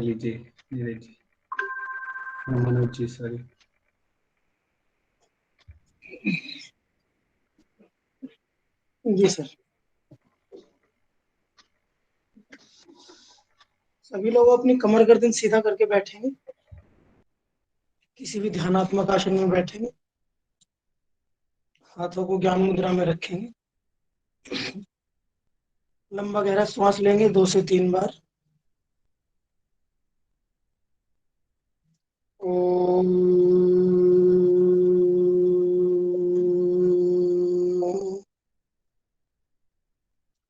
लीजिए नीरज जी, मनोज जी, सॉरी। जी सर। सभी लोग अपनी कमर गर्दन सीधा करके बैठेंगे, किसी भी ध्यानात्मक आसन में बैठेंगे, हाथों को ज्ञान मुद्रा में रखेंगे, लंबा गहरा श्वास लेंगे 2 से 3 बार। ओम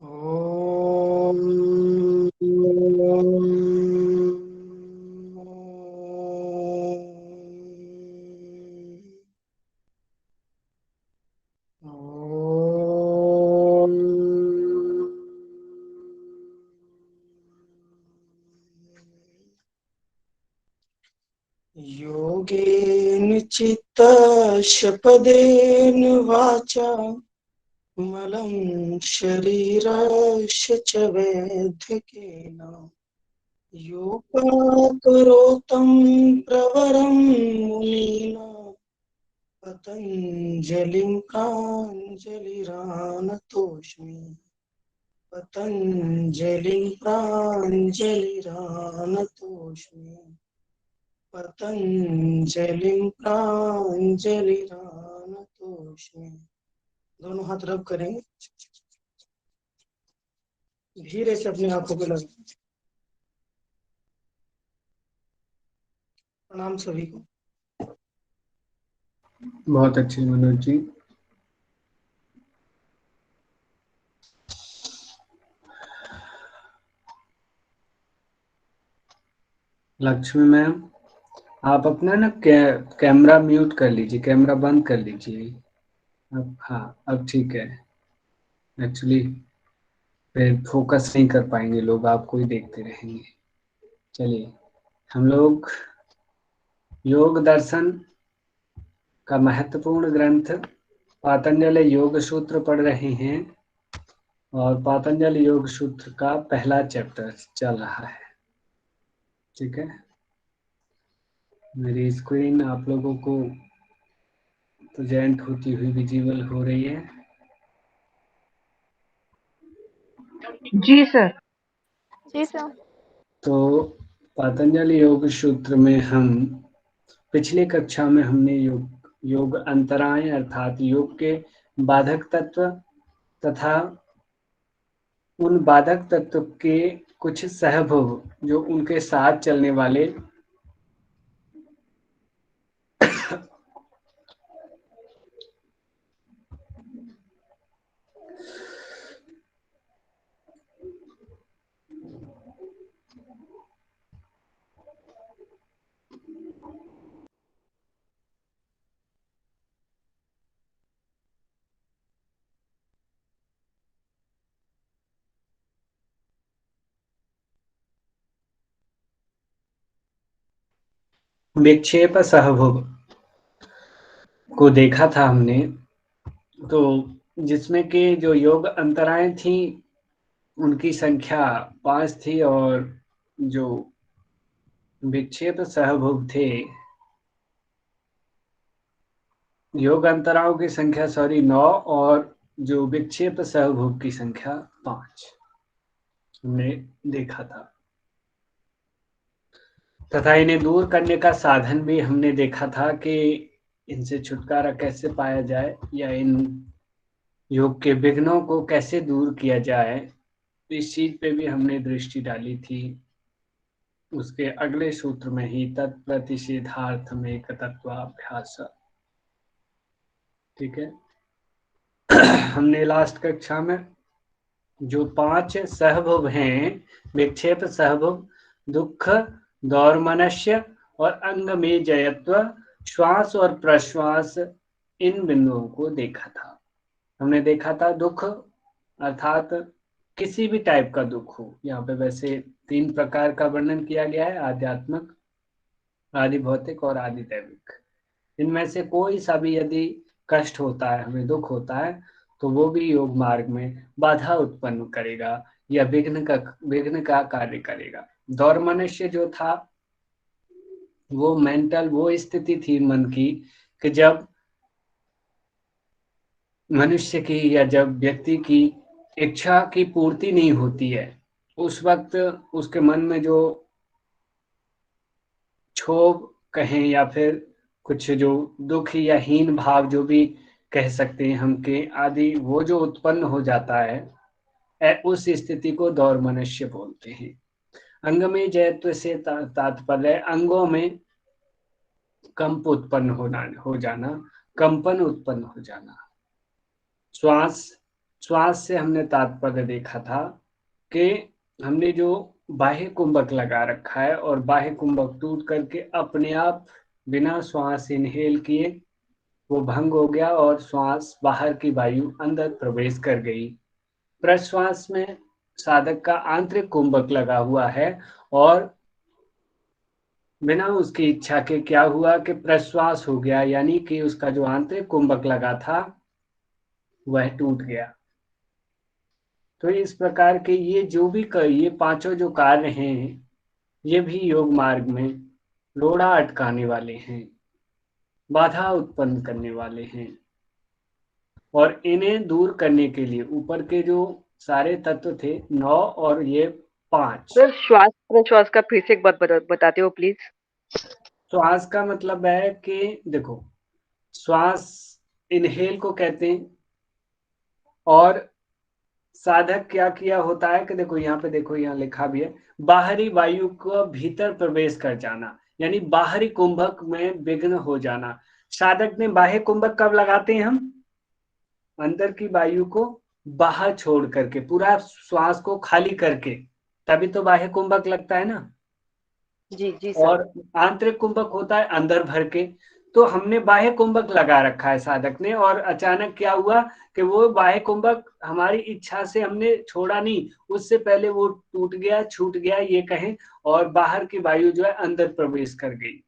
ओम ओम। योगेन चित्तशपदेन वाचा मलं शरीरस्य च वैद्यकेन योगाकरोतं प्रवरं मुनीना पतञ्जलिं प्राञ्जलिरानतोऽस्मि। पतञ्जलिं प्राञ्जलिरानतोऽस्मि। पतंजलिं प्राञ्जलिरानतोऽस्मि। दोनों हाथ रब करेंगे, धीरे से अपनी आंखों पे लगे। प्रणाम सभी को। बहुत अच्छे मनोज जी। लक्ष्मी मैम, आप अपना ना कैमरा म्यूट कर लीजिए, कैमरा बंद कर लीजिए। अब हाँ, अब ठीक है। एक्चुअली फिर फोकस नहीं कर पाएंगे लोग, आपको ही देखते रहेंगे। चलिए, हम लोग योग दर्शन का महत्वपूर्ण ग्रंथ पातंजलि योग सूत्र पढ़ रहे हैं और पातंजलि योग सूत्र का पहला चैप्टर चल रहा है। ठीक है, मेरी स्क्रीन आप लोगों को प्रेजेंट होती हुई विजिबल हो रही है? जी सर। जी सर। तो पातंजलि योग सूत्र में हम पिछली कक्षा में हमने योग अंतराय अर्थात योग के बाधक तत्व तथा उन बाधक तत्व के कुछ सहभोग जो उनके साथ चलने वाले विक्षेप सहभोग को देखा था हमने, तो जिसमें कि जो योग अंतराएं थी उनकी संख्या 5 थी और जो विक्षेप सहभोग थे योग अंतराओं की संख्या 9 और जो विक्षेप सहभोग की संख्या 5 हमने देखा था तथा इन्हें दूर करने का साधन भी हमने देखा था कि इनसे छुटकारा कैसे पाया जाए या इन योग के विघ्नों को कैसे दूर किया जाए, इस चीज पे भी हमने दृष्टि डाली थी। उसके अगले सूत्र में ही तत्प्रतिषेधार्थ में एक तत्वाभ्यास। ठीक है, हमने लास्ट कक्षा में जो 5 सहभोग हैं, विक्षेप सहभोग, दुख, दौर्मनस्य और अंग में जयत्व, श्वास और प्रश्वास, इन बिंदुओं को देखा था। हमने देखा था दुख अर्थात किसी भी टाइप का दुख हो। यहाँ पे वैसे 3 प्रकार का वर्णन किया गया है, आध्यात्मिक, आदि भौतिक और आदि दैविक। इनमें से कोई सा भी यदि कष्ट होता है, हमें दुख होता है, तो वो भी योग मार्ग में बाधा उत्पन्न करेगा या विघ्न का कार्य करेगा। दौर्मनस्य जो था वो मेंटल वो स्थिति थी मन की कि जब मनुष्य की या जब व्यक्ति की इच्छा की पूर्ति नहीं होती है, उस वक्त उसके मन में जो क्षोभ कहें या फिर कुछ जो दुख या हीन भाव जो भी कह सकते हैं हम के आदि, वो जो उत्पन्न हो जाता है, उस स्थिति को दौर्मनस्य बोलते हैं। अंग में जयत्व से तात्पर्य अंगों में कंप उत्पन्न हो जाना, कंपन उत्पन्न हो जाना। श्वास से हमने तात्पर्य देखा था कि हमने जो बाह्य कुंभक लगा रखा है और बाह्य कुंभक टूट करके अपने आप बिना श्वास इनहेल किए वो भंग हो गया और श्वास बाहर की वायु अंदर प्रवेश कर गई। प्रश्वास में साधक का आंतरिक कुंभक लगा हुआ है और बिना उसकी इच्छा के क्या हुआ कि प्रश्वास हो गया, यानी कि उसका जो आंतरिक कुंभक लगा था वह टूट गया। तो इस प्रकार के ये पांचों जो कार्य हैं, ये भी योग मार्ग में रोड़ा अटकाने वाले हैं, बाधा उत्पन्न करने वाले हैं, और इन्हें दूर करने के लिए ऊपर के जो सारे तत्व थे 9 और ये 5। सर श्वास प्रश्वास का फिर से एक बात बताते हो प्लीज। श्वास का मतलब है कि देखो, श्वास इनहेल को कहते हैं और साधक क्या किया होता है कि देखो यहाँ पे, देखो यहाँ लिखा भी है, बाहरी वायु को भीतर प्रवेश कर जाना, यानी बाहरी कुंभक में विघ्न हो जाना। साधक ने बाह्य कुंभक कब लगाते हैं हम? अंदर की वायु को बाहर छोड़ करके, पूरा श्वास को खाली करके, तभी तो बाह्य कुंभक लगता है ना। जी जी सर। और आंतरिक कुंभक होता है अंदर भर के। तो हमने बाह्य कुंभक लगा रखा है साधक ने, और अचानक क्या हुआ कि वो बाह्य कुंभक हमारी इच्छा से हमने छोड़ा नहीं, उससे पहले वो टूट गया, छूट गया ये कहें, और बाहर की वायु जो है अंदर प्रवेश कर गई।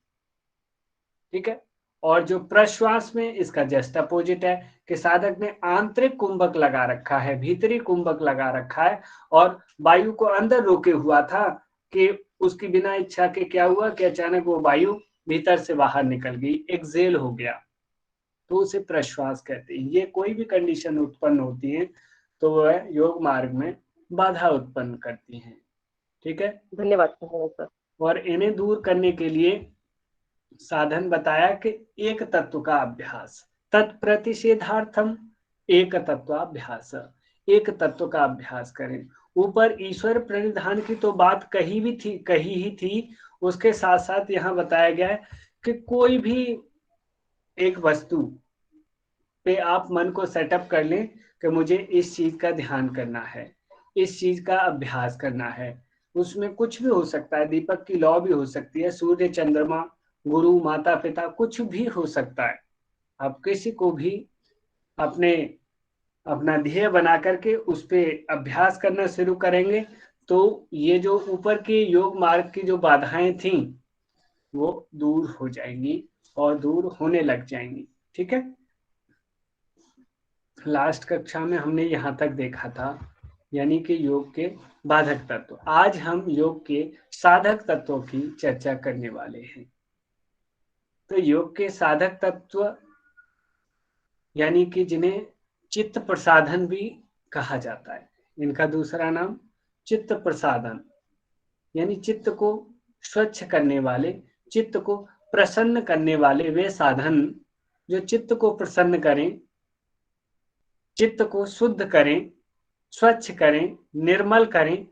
ठीक है। और जो प्रश्वास में इसका जस्ट अपोजिट है कि साधक ने आंतरिक कुंभक लगा रखा है, भीतरी कुंभक लगा रखा है, और वायु को अंदर रोके हुआ था कि उसकी बिना इच्छा के क्या हुआ कि अचानक वो वायु भीतर से बाहर निकल गई, एक्सेल हो गया, तो उसे प्रश्वास कहते हैं। ये कोई भी कंडीशन उत्पन्न होती है तो वह योग मार्ग में बाधा उत्पन्न करती है। ठीक है। धन्यवाद सर। और इन्हें दूर करने के लिए साधन बताया कि एक तत्व का अभ्यास, तत्प्रतिषेधार्थम एक तत्वाभ्यास, एक तत्व का अभ्यास करें। ऊपर ईश्वर प्रणिधान की तो बात कही ही थी, उसके साथ साथ यहाँ बताया गया है कि कोई भी एक वस्तु पे आप मन को सेटअप कर लें कि मुझे इस चीज का ध्यान करना है, इस चीज का अभ्यास करना है। उसमें कुछ भी हो सकता है, दीपक की लौ भी हो सकती है, सूर्य चंद्रमा गुरु माता पिता कुछ भी हो सकता है। आप किसी को भी अपना ध्येय बना करके उस पर अभ्यास करना शुरू करेंगे तो ये जो ऊपर के योग मार्ग की जो बाधाएं थी वो दूर हो जाएंगी और दूर होने लग जाएंगी। ठीक है। लास्ट कक्षा में हमने यहाँ तक देखा था, यानी कि योग के बाधक तत्व। आज हम योग के साधक तत्वों की चर्चा करने वाले हैं। तो योग के साधक तत्व यानी कि जिन्हें चित्त प्रसाधन भी कहा जाता है, इनका दूसरा नाम चित्त प्रसाधन, यानी चित्त को स्वच्छ करने वाले, चित्त को प्रसन्न करने वाले वे साधन जो चित्त को प्रसन्न करें, चित्त को शुद्ध करें, स्वच्छ करें, निर्मल करें।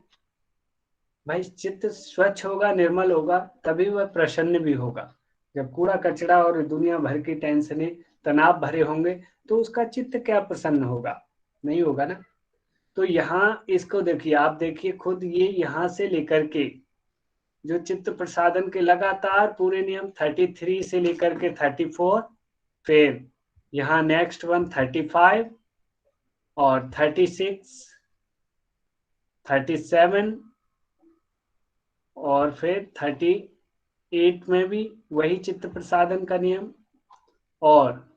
भाई चित्त स्वच्छ होगा, निर्मल होगा, तभी वह प्रसन्न भी होगा। जब कूड़ा कचरा और दुनिया भर की टेंशनें तनाव भरे होंगे तो उसका चित्त क्या प्रसन्न होगा? नहीं होगा ना। तो यहाँ इसको देखिए, आप देखिए खुद, ये यहाँ से लेकर के जो चित्त प्रसादन के लगातार पूरे नियम 33 से लेकर के 34, फिर यहाँ नेक्स्ट वन 35 और 36, 37 और फिर 38 में भी वही चित्त प्रसादन का नियम, और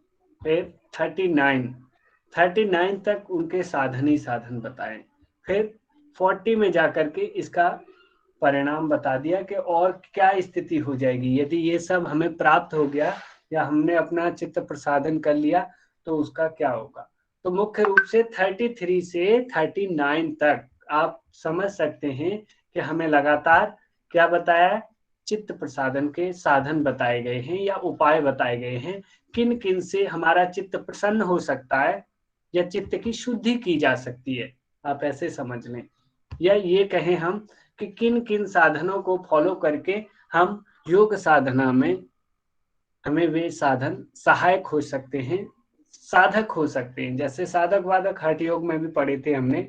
फिर 39 तक उनके साधन ही साधन बताए। फिर 40 में जाकर के इसका परिणाम बता दिया कि और क्या स्थिति हो जाएगी यदि ये सब हमें प्राप्त हो गया या हमने अपना चित्त प्रसादन कर लिया तो उसका क्या होगा। तो मुख्य रूप से 33 से 39 तक आप समझ सकते हैं कि हमें लगातार क्या बताया है, चित्त प्रसादन के साधन बताए गए हैं या उपाय बताए गए हैं, किन किन से हमारा चित्त प्रसन्न हो सकता है या चित्त की शुद्धि की जा सकती है, आप ऐसे समझ लें। या ये कहें हम कि किन किन साधनों को फॉलो करके हम योग साधना में हमें वे साधन सहायक हो सकते हैं, साधक हो सकते हैं। जैसे साधक वादक हठ योग में भी पढ़े थे हमने,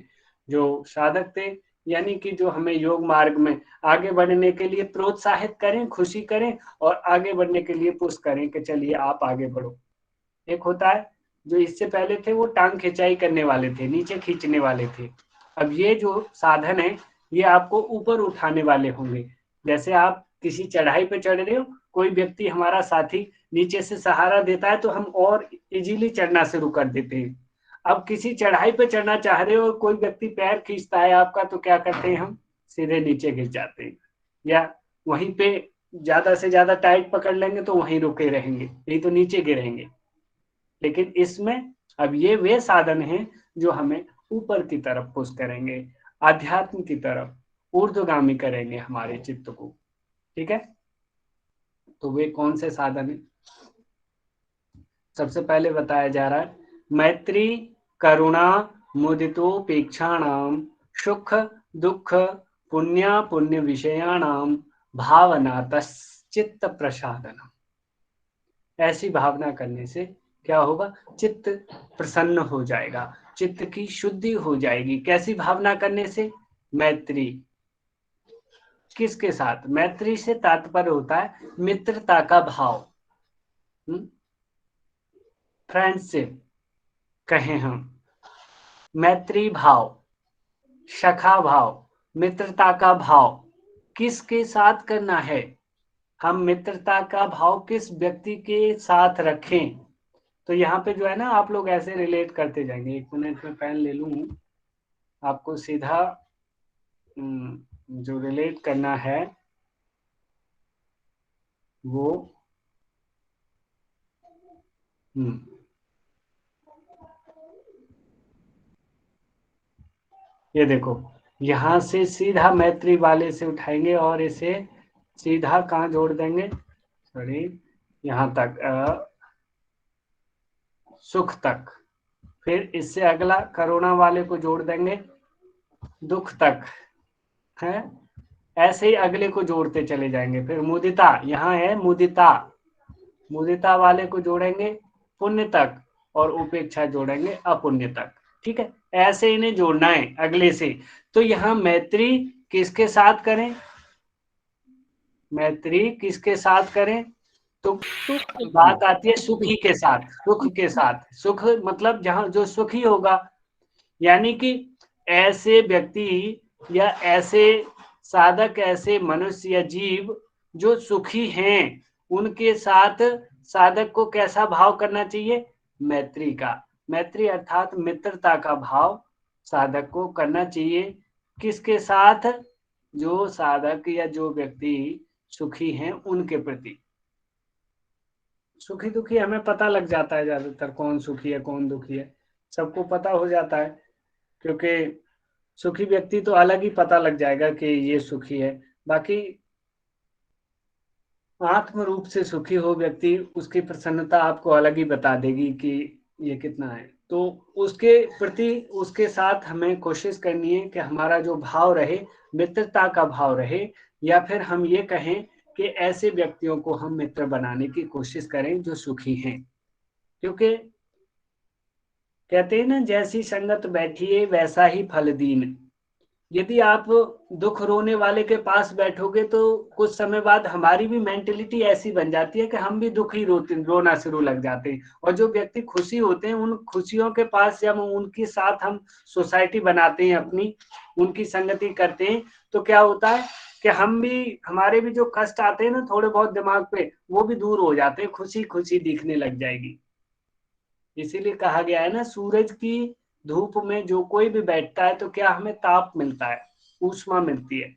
जो साधक थे यानी कि जो हमें योग मार्ग में आगे बढ़ने के लिए प्रोत्साहित करें, खुशी करें और आगे बढ़ने के लिए पुश करें कि चलिए आप आगे बढ़ो। एक होता है जो इससे पहले थे वो टांग खिंचाई करने वाले थे, नीचे खींचने वाले थे। अब ये जो साधन है ये आपको ऊपर उठाने वाले होंगे। जैसे आप किसी चढ़ाई पे चढ़ रहे हो, कोई व्यक्ति हमारा साथी नीचे से सहारा देता है तो हम और इजीली चढ़ना शुरू कर देते हैं। अब किसी चढ़ाई पे चढ़ना चाह रहे हो और कोई व्यक्ति पैर खींचता है आपका तो क्या करते हैं, हम सीधे नीचे गिर जाते हैं या वहीं पे ज्यादा से ज्यादा टाइट पकड़ लेंगे तो वहीं रुके रहेंगे, नहीं तो नीचे गिरेंगे। लेकिन इसमें अब ये वे साधन हैं जो हमें ऊपर की तरफ पुश करेंगे, आध्यात्म की तरफ ऊर्ध्वगामी करेंगे हमारे चित्त को। ठीक है, तो वे कौन से साधन है, सबसे पहले बताया जा रहा है मैत्री करुणा मुदितोपेक्षाणाम सुख दुख पुण्य पुण्य विषयाणाम भावनातश्चित्त प्रसादनम। ऐसी भावना करने से क्या होगा, चित्त प्रसन्न हो जाएगा, चित्त की शुद्धि हो जाएगी। कैसी भावना करने से, मैत्री, किसके साथ, मैत्री से तात्पर्य होता है मित्रता का भाव, फ्रेंडशिप कहें हम, मैत्री भाव, सखा भाव, मित्रता का भाव किसके साथ करना है, हम मित्रता का भाव किस व्यक्ति के साथ रखें। तो यहाँ पे जो है ना आप लोग ऐसे रिलेट करते जाएंगे। एक मिनट में पेन ले लूं, आपको सीधा जो रिलेट करना है वो ये देखो, यहां से सीधा मैत्री वाले से उठाएंगे और इसे सीधा कहाँ जोड़ देंगे, सॉरी यहां तक सुख तक, फिर इससे अगला करुणा वाले को जोड़ देंगे दुख तक है, ऐसे ही अगले को जोड़ते चले जाएंगे। फिर मुदिता, यहाँ है मुदिता, मुदिता वाले को जोड़ेंगे पुण्य तक और उपेक्षा जोड़ेंगे अपुण्य तक। ठीक है, ऐसे इन्हें जोड़ना है अगले से। तो यहाँ मैत्री किसके साथ करें, मैत्री किसके साथ करें, तो बात आती है सुखी के साथ, सुख के साथ। सुख मतलब जहां जो सुखी होगा, यानी कि ऐसे व्यक्ति या ऐसे साधक, ऐसे मनुष्य या जीव जो सुखी हैं, उनके साथ साधक को कैसा भाव करना चाहिए, मैत्री का। मैत्री अर्थात मित्रता का भाव साधक को करना चाहिए, किसके साथ, जो साधक या जो व्यक्ति सुखी हैं उनके प्रति। सुखी दुखी हमें पता लग जाता है, ज्यादातर कौन सुखी है कौन दुखी है सबको पता हो जाता है, क्योंकि सुखी व्यक्ति तो अलग ही पता लग जाएगा कि ये सुखी है। बाकी आत्म रूप से सुखी हो व्यक्ति, उसकी प्रसन्नता आपको अलग ही बता देगी कि ये कितना है। तो उसके प्रति, उसके साथ हमें कोशिश करनी है कि हमारा जो भाव रहे मित्रता का भाव रहे, या फिर हम ये कहें कि ऐसे व्यक्तियों को हम मित्र बनाने की कोशिश करें जो सुखी हैं। क्योंकि कहते हैं ना, जैसी संगत बैठिए वैसा ही फल दीन। यदि आप दुख रोने वाले के पास बैठोगे तो कुछ समय बाद हमारी भी मेंटेलिटी ऐसी बन जाती है कि हम भी दुखी रोना शुरू लग जाते हैं। और जो व्यक्ति खुशी होते हैं, उन खुशियों के पास जब उनके साथ हम सोसाइटी बनाते हैं अपनी, उनकी संगति करते हैं, तो क्या होता है कि हम भी, हमारे भी जो कष्ट आते हैं ना थोड़े बहुत दिमाग पे, वो भी दूर हो जाते हैं, खुशी खुशी दिखने लग जाएगी। इसीलिए कहा गया है ना, सूरज की धूप में जो कोई भी बैठता है तो क्या हमें ताप मिलता है, ऊष्मा मिलती है।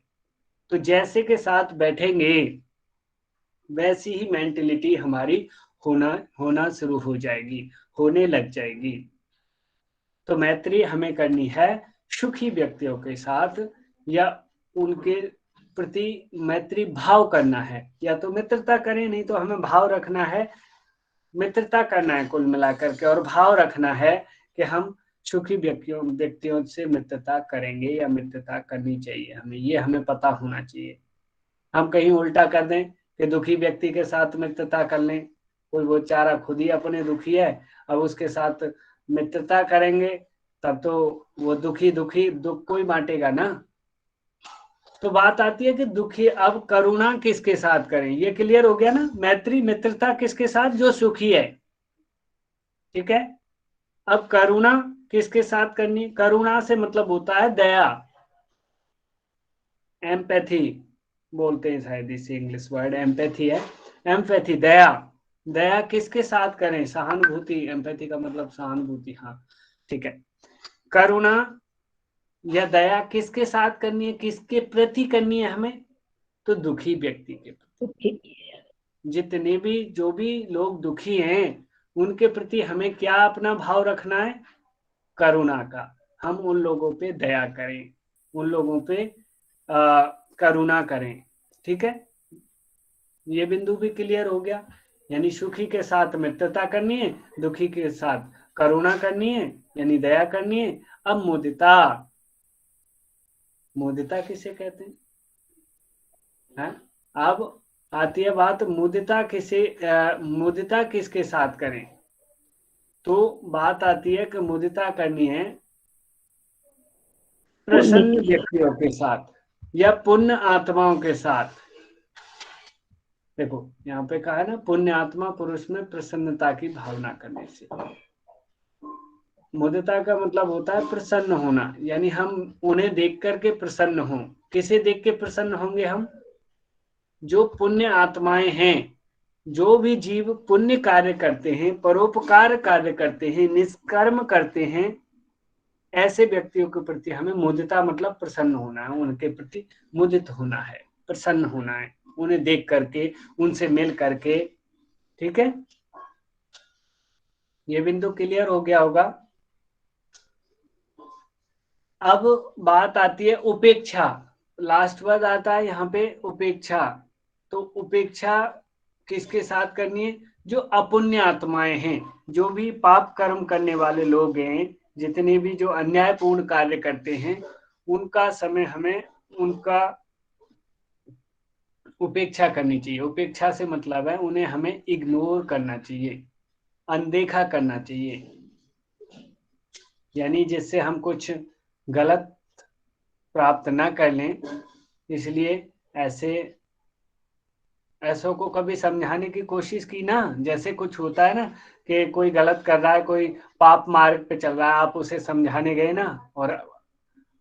तो जैसे के साथ बैठेंगे वैसी ही मेंटेलिटी हमारी होना शुरू हो जाएगी, होने लग जाएगी। तो मैत्री हमें करनी है सुखी व्यक्तियों के साथ, या उनके प्रति मैत्री भाव करना है। या तो मित्रता करें, नहीं तो हमें भाव रखना है, मित्रता करना है कुल मिलाकर के, और भाव रखना है कि हम सुखी व्यक्तियों से मित्रता करेंगे या मित्रता करनी चाहिए हमें, ये हमें पता होना चाहिए। हम कहीं उल्टा कर दें कि दुखी व्यक्ति के साथ मित्रता कर लें, कोई वो बेचारा खुद ही अपने दुखी है, अब उसके साथ मित्रता करेंगे तब तो वो दुखी दुख कोई बांटेगा ना। तो बात आती है कि दुखी, अब करुणा किसके साथ करें, ये क्लियर हो गया ना। मैत्री मित्रता किसके साथ, जो सुखी है, ठीक है। अब करुणा किसके साथ करनी, करुणा से मतलब होता है दया, एम्पैथी बोलते हैं शायद, इसे इंग्लिश वर्ड एम्पैथी है, एम्पैथी दया। दया किसके साथ करें, सहानुभूति, एम्पैथी का मतलब सहानुभूति, हाँ ठीक है। करुणा या दया किसके साथ करनी है, किसके प्रति करनी है हमें, तो दुखी व्यक्ति के प्रति। जितने भी जो भी लोग दुखी हैं उनके प्रति हमें क्या अपना भाव रखना है, करुणा का। हम उन लोगों पे दया करें, उन लोगों पे करुणा करें, ठीक है। ये बिंदु भी क्लियर हो गया। यानी सुखी के साथ मित्रता करनी है, दुखी के साथ करुणा करनी है, यानी दया करनी है। अब मुदिता, मुदिता किसे कहते हैं, अब आती है बात मुदिता मुदिता किसके साथ करें। तो बात आती है कि मुदिता करनी है प्रसन्न व्यक्तियों के साथ या पुण्य आत्माओं के साथ। देखो यहाँ पे कहा है ना, पुण्य आत्मा पुरुष में प्रसन्नता की भावना करने से। मुदिता का मतलब होता है प्रसन्न होना, यानी हम उन्हें देख करके प्रसन्न हों। किसे देख के प्रसन्न होंगे हम, जो पुण्य आत्माएं हैं, जो भी जीव पुण्य कार्य करते हैं, परोपकार कार्य करते हैं, निष्कर्म करते हैं, ऐसे व्यक्तियों के प्रति हमें मुदिता मतलब प्रसन्न होना है, उनके प्रति मुदित होना है, प्रसन्न होना है, उन्हें देख करके, उनसे मिल करके, ठीक है। ये बिंदु क्लियर हो गया होगा। अब बात आती है उपेक्षा, लास्ट वर्ड आता है यहाँ पे उपेक्षा। तो उपेक्षा किसके साथ करनी है, जो अपुण्य आत्माएं हैं, जो भी पाप कर्म करने वाले लोग हैं, जितने भी जो अन्यायपूर्ण कार्य करते हैं, उनका समय हमें उनका उपेक्षा करनी चाहिए। उपेक्षा से मतलब है उन्हें हमें इग्नोर करना चाहिए, अनदेखा करना चाहिए, यानी जिससे हम कुछ गलत प्राप्त ना कर लें। इसलिए ऐसों को कभी समझाने की कोशिश की ना, जैसे कुछ होता है ना कि कोई गलत कर रहा है, कोई पाप मार्ग पे चल रहा है, आप उसे समझाने गए ना, और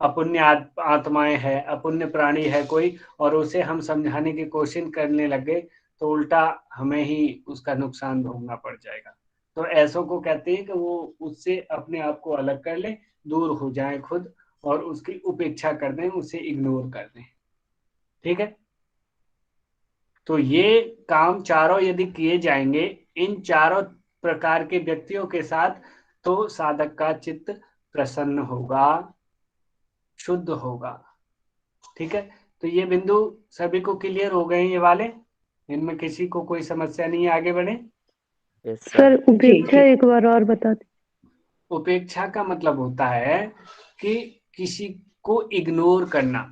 अपुण्य आत्माएं है, अपुण्य प्राणी है कोई, और उसे हम समझाने की कोशिश करने लगे तो उल्टा हमें ही उसका नुकसान भोगना पड़ जाएगा। तो ऐसों को कहते हैं कि वो उससे अपने आप को अलग कर ले, दूर हो जाए खुद, और उसकी उपेक्षा कर दें, उसे इग्नोर कर दें, ठीक है। तो ये काम चारों यदि किए जाएंगे इन चारों प्रकार के व्यक्तियों के साथ, तो साधक का चित्त प्रसन्न होगा, शुद्ध होगा, ठीक है। तो ये बिंदु सभी को क्लियर हो गए ये वाले, इनमें किसी को कोई समस्या नहीं है, आगे बढ़े। सर उपेक्षा एक बार और बता दीजिए। उपेक्षा का मतलब होता है कि किसी को इग्नोर करना।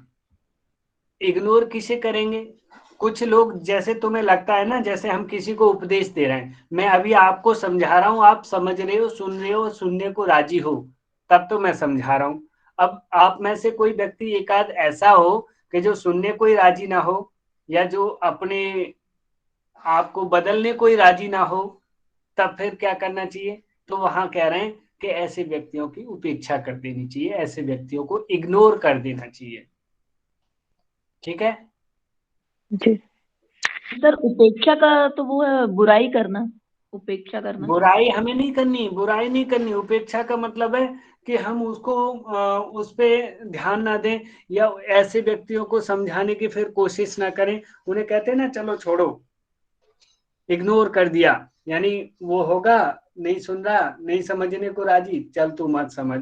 इग्नोर किसे करेंगे, कुछ लोग, जैसे तुम्हें लगता है ना, जैसे हम किसी को उपदेश दे रहे हैं, मैं अभी आपको समझा रहा हूं, आप समझ रहे हो, सुनने को राजी हो, तब तो मैं समझा रहा हूं। अब आप में से कोई व्यक्ति एक आध ऐसा हो कि जो सुनने को ही राजी ना हो, या जो अपने आपको बदलने को ही राजी ना हो, तब फिर क्या करना चाहिए। तो वहां कह रहे हैं कि ऐसे व्यक्तियों की उपेक्षा कर देनी चाहिए, ऐसे व्यक्तियों को इग्नोर कर देना चाहिए, ठीक है। जी सर उपेक्षा का तो वो है बुराई करना। उपेक्षा करना। बुराई हमें नहीं करनी, बुराई नहीं करनी। उपेक्षा का मतलब है कि हम उसको उस पे ध्यान ना दें, या ऐसे व्यक्तियों को समझाने की फिर कोशिश ना करें। उन्हें कहते हैं ना, चलो छोड़ो, इग्नोर कर दिया, यानी वो होगा नहीं सुन रहा, नहीं समझने को राजी, चल तू मत समझ।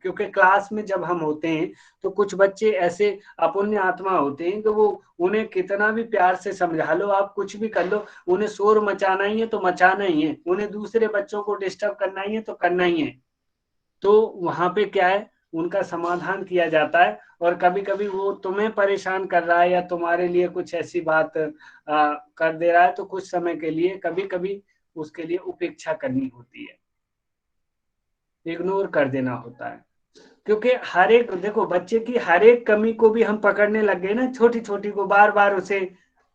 क्योंकि क्लास में जब हम होते हैं तो कुछ बच्चे ऐसे अपुण्य आत्मा होते हैं कि वो, उन्हें कितना भी प्यार से समझा लो, आप कुछ भी कर लो, उन्हें शोर मचाना ही है तो मचाना ही है, उन्हें दूसरे बच्चों को डिस्टर्ब करना ही है तो करना ही है। तो वहां पे क्या है, उनका समाधान किया जाता है। और कभी कभी वो तुम्हें परेशान कर रहा है या तुम्हारे लिए कुछ ऐसी बात कर दे रहा है, तो कुछ समय के लिए कभी कभी उसके लिए उपेक्षा करनी होती है, इग्नोर कर देना होता है। क्योंकि हर एक, देखो, बच्चे की हर एक कमी को भी हम पकड़ने लग गए ना, छोटी छोटी को बार बार उसे